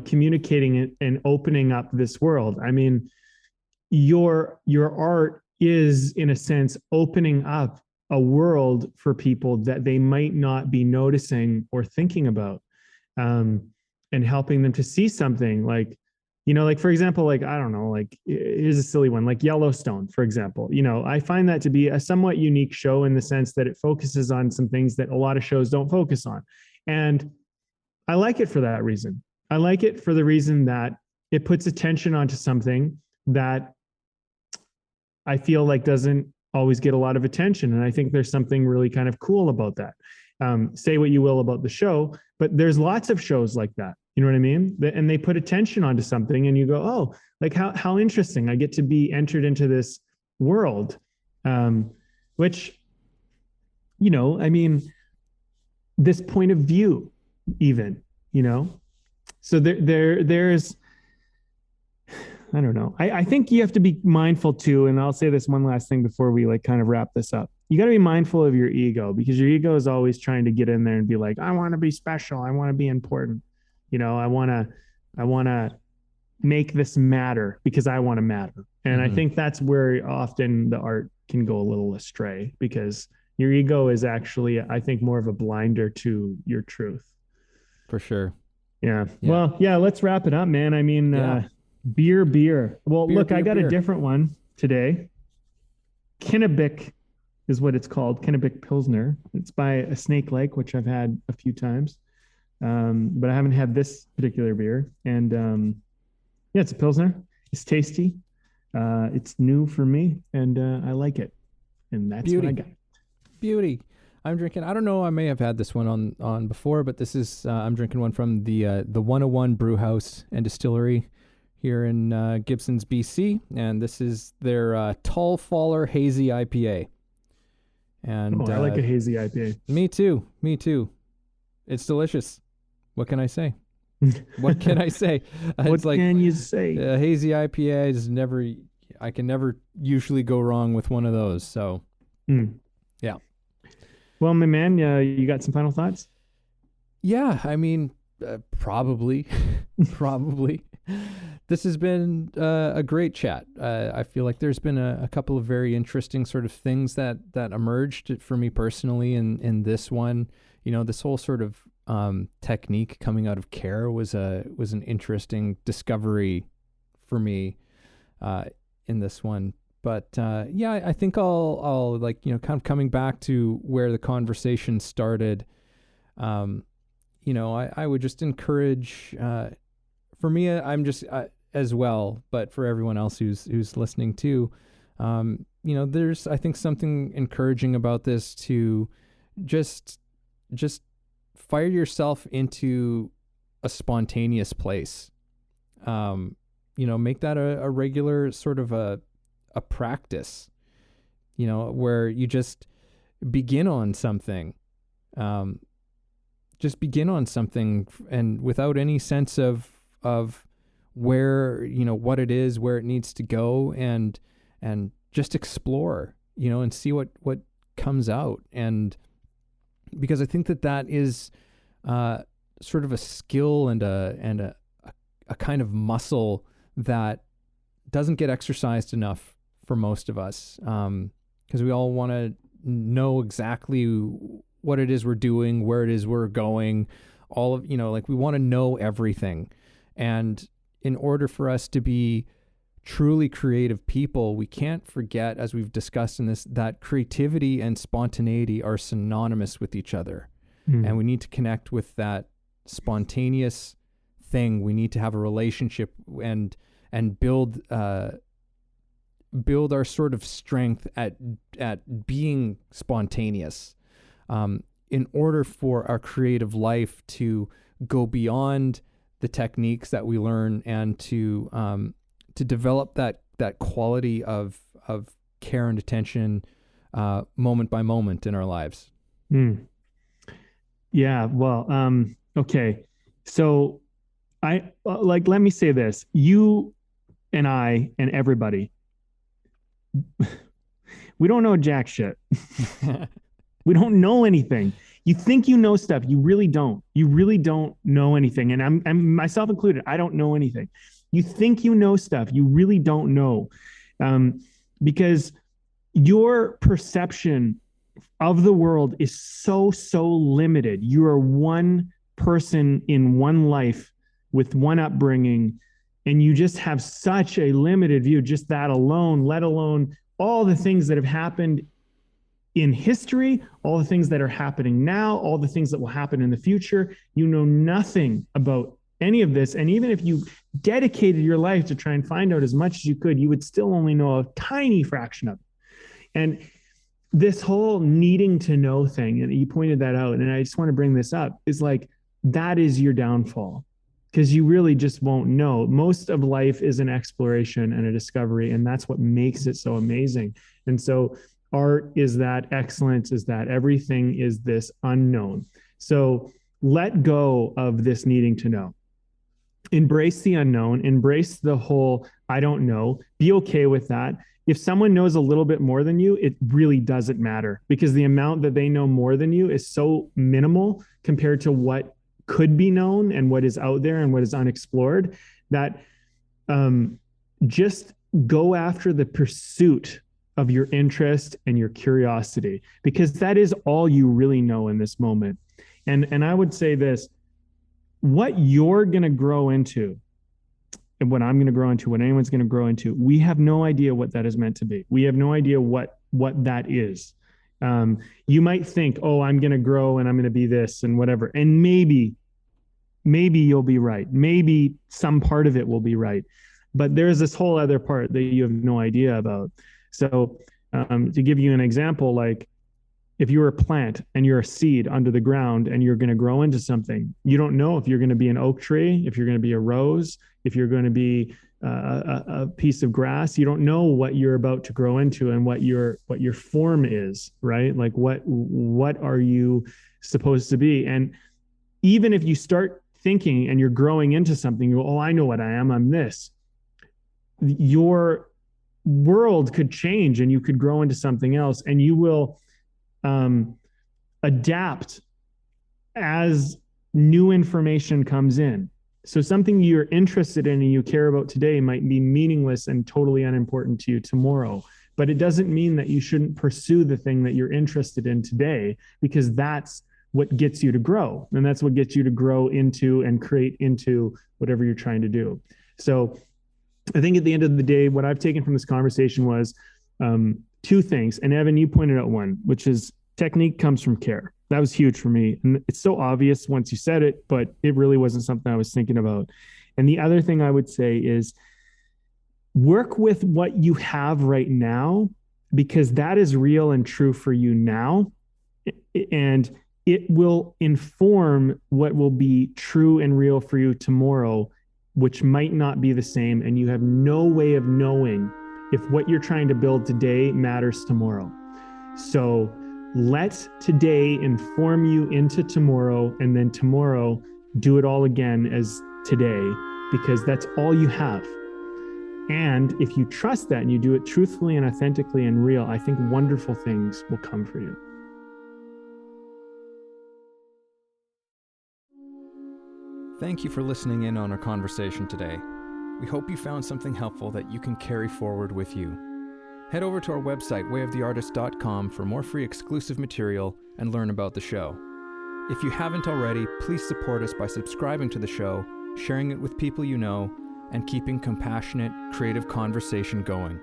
Communicating it and opening up this world. I mean, your art is, in a sense, opening up a world for people that they might not be noticing or thinking about, and helping them to see something like, like, for example, like, I don't know, like, here's a silly one, like Yellowstone, for example. I find that to be a somewhat unique show in the sense that it focuses on some things that a lot of shows don't focus on. And I like it for that reason. I like it for the reason that it puts attention onto something that I feel like doesn't always get a lot of attention. And I think there's something really kind of cool about that. Say what you will about the show, but there's lots of shows like that. You know what I mean? And they put attention onto something and you go, oh, like how interesting. I get to be entered into this world, which, I mean, this point of view even, so there's, I don't know. I think you have to be mindful too. And I'll say this one last thing before we like kind of wrap this up. You got to be mindful of your ego, because your ego is always trying to get in there and be like, I want to be special. I want to be important. I want to make this matter because I want to matter. And I think that's where often the art can go a little astray, because your ego is actually, I think, more of a blinder to your truth. For sure. Yeah. Well, yeah, let's wrap it up, man. I mean, beer. Well, look, I got a different one today. Kennebec is what it's called. Kennebec Pilsner. It's by a Snake Lake, which I've had a few times. But I haven't had this particular beer. And it's a Pilsner. It's tasty. It's new for me, and I like it. And that's what I got. Beauty. I'm drinking, I don't know, I may have had this one on before, but this is, I'm drinking one from the 101 Brew House and Distillery here in Gibsons, BC. And this is their Tall Faller Hazy IPA. And I like a hazy IPA. Me too. It's delicious. What can I say? What can I say? What can you say? Hazy IPA is I can never usually go wrong with one of those. So, yeah. Well, my man, you got some final thoughts? Yeah, I mean, probably. This has been a great chat. I feel like there's been a couple of very interesting sort of things that emerged for me personally in this one. This whole sort of technique coming out of care was an interesting discovery for me in this one. But I think I'll like, kind of coming back to where the conversation started. I would just encourage. For me, I'm just as well, but for everyone else who's listening too, there's, I think, something encouraging about this to just fire yourself into a spontaneous place. Make that a regular sort of a practice, where you just begin on something, and without any sense of where, what it is, where it needs to go, and just explore, and see what comes out. And because I think that is sort of a skill and a kind of muscle that doesn't get exercised enough for most of us, because we all want to know exactly what it is we're doing, where it is we're going, all of, like we want to know everything. And in order for us to be truly creative people, we can't forget, as we've discussed in this, that creativity and spontaneity are synonymous with each other. And we need to connect with that spontaneous thing. We need to have a relationship and build our sort of strength at being spontaneous, in order for our creative life to go beyond the techniques that we learn, and to develop that quality of care and attention, moment by moment in our lives. Yeah. Well, okay. So let me say this, you and I and everybody, we don't know jack shit. We don't know anything. You think you know stuff. You really don't. You really don't know anything. And I'm myself included. I don't know anything. You think you know stuff. You really don't know, because your perception of the world is so limited. You are one person in one life with one upbringing, and you just have such a limited view, just that alone, let alone all the things that have happened in history, all the things that are happening now, all the things that will happen in the future. You know nothing about any of this. And even if you dedicated your life to try and find out as much as you could, you would still only know a tiny fraction of it. And this whole needing to know thing, and you pointed that out, and I just want to bring this up, is like, that is your downfall, because you really just won't know. Most of life is an exploration and a discovery, and that's what makes it so amazing. And so art is that, excellence is that, everything is this unknown. So let go of this needing to know. Embrace the unknown, embrace the whole, I don't know, be okay with that. If someone knows a little bit more than you, it really doesn't matter, because the amount that they know more than you is so minimal compared to what could be known and what is out there and what is unexplored, that just go after the pursuit of your interest and your curiosity, because that is all you really know in this moment. And I would say this, what you're going to grow into, and what I'm going to grow into, what anyone's going to grow into, we have no idea what that is meant to be. We have no idea what that is. You might think, oh, I'm going to grow and I'm going to be this and whatever. And maybe you'll be right. Maybe some part of it will be right. But there's this whole other part that you have no idea about. So to give you an example, like if you're a plant and you're a seed under the ground and you're going to grow into something, you don't know if you're going to be an oak tree, if you're going to be a rose, if you're going to be a piece of grass. You don't know what you're about to grow into and what your form is, right? Like what are you supposed to be? And even if you start thinking and you're growing into something, you go, oh, I know what I am. I'm this. Your world could change and you could grow into something else, and you will adapt as new information comes in. So something you're interested in and you care about today might be meaningless and totally unimportant to you tomorrow. But it doesn't mean that you shouldn't pursue the thing that you're interested in today, because that's what gets you to grow. And that's what gets you to grow into and create into whatever you're trying to do. So I think at the end of the day, what I've taken from this conversation was two things. And Evan, you pointed out one, which is technique comes from care. That was huge for me. And it's so obvious once you said it, but it really wasn't something I was thinking about. And the other thing I would say is work with what you have right now, because that is real and true for you now. And it will inform what will be true and real for you tomorrow, which might not be the same. And you have no way of knowing if what you're trying to build today matters tomorrow. So let today inform you into tomorrow, and then tomorrow do it all again as today, because that's all you have. And if you trust that and you do it truthfully and authentically and real, I think wonderful things will come for you. Thank you for listening in on our conversation today. We hope you found something helpful that you can carry forward with you. Head over to our website, wayoftheartist.com, for more free exclusive material and learn about the show. If you haven't already, please support us by subscribing to the show, sharing it with people you know, and keeping compassionate, creative conversation going.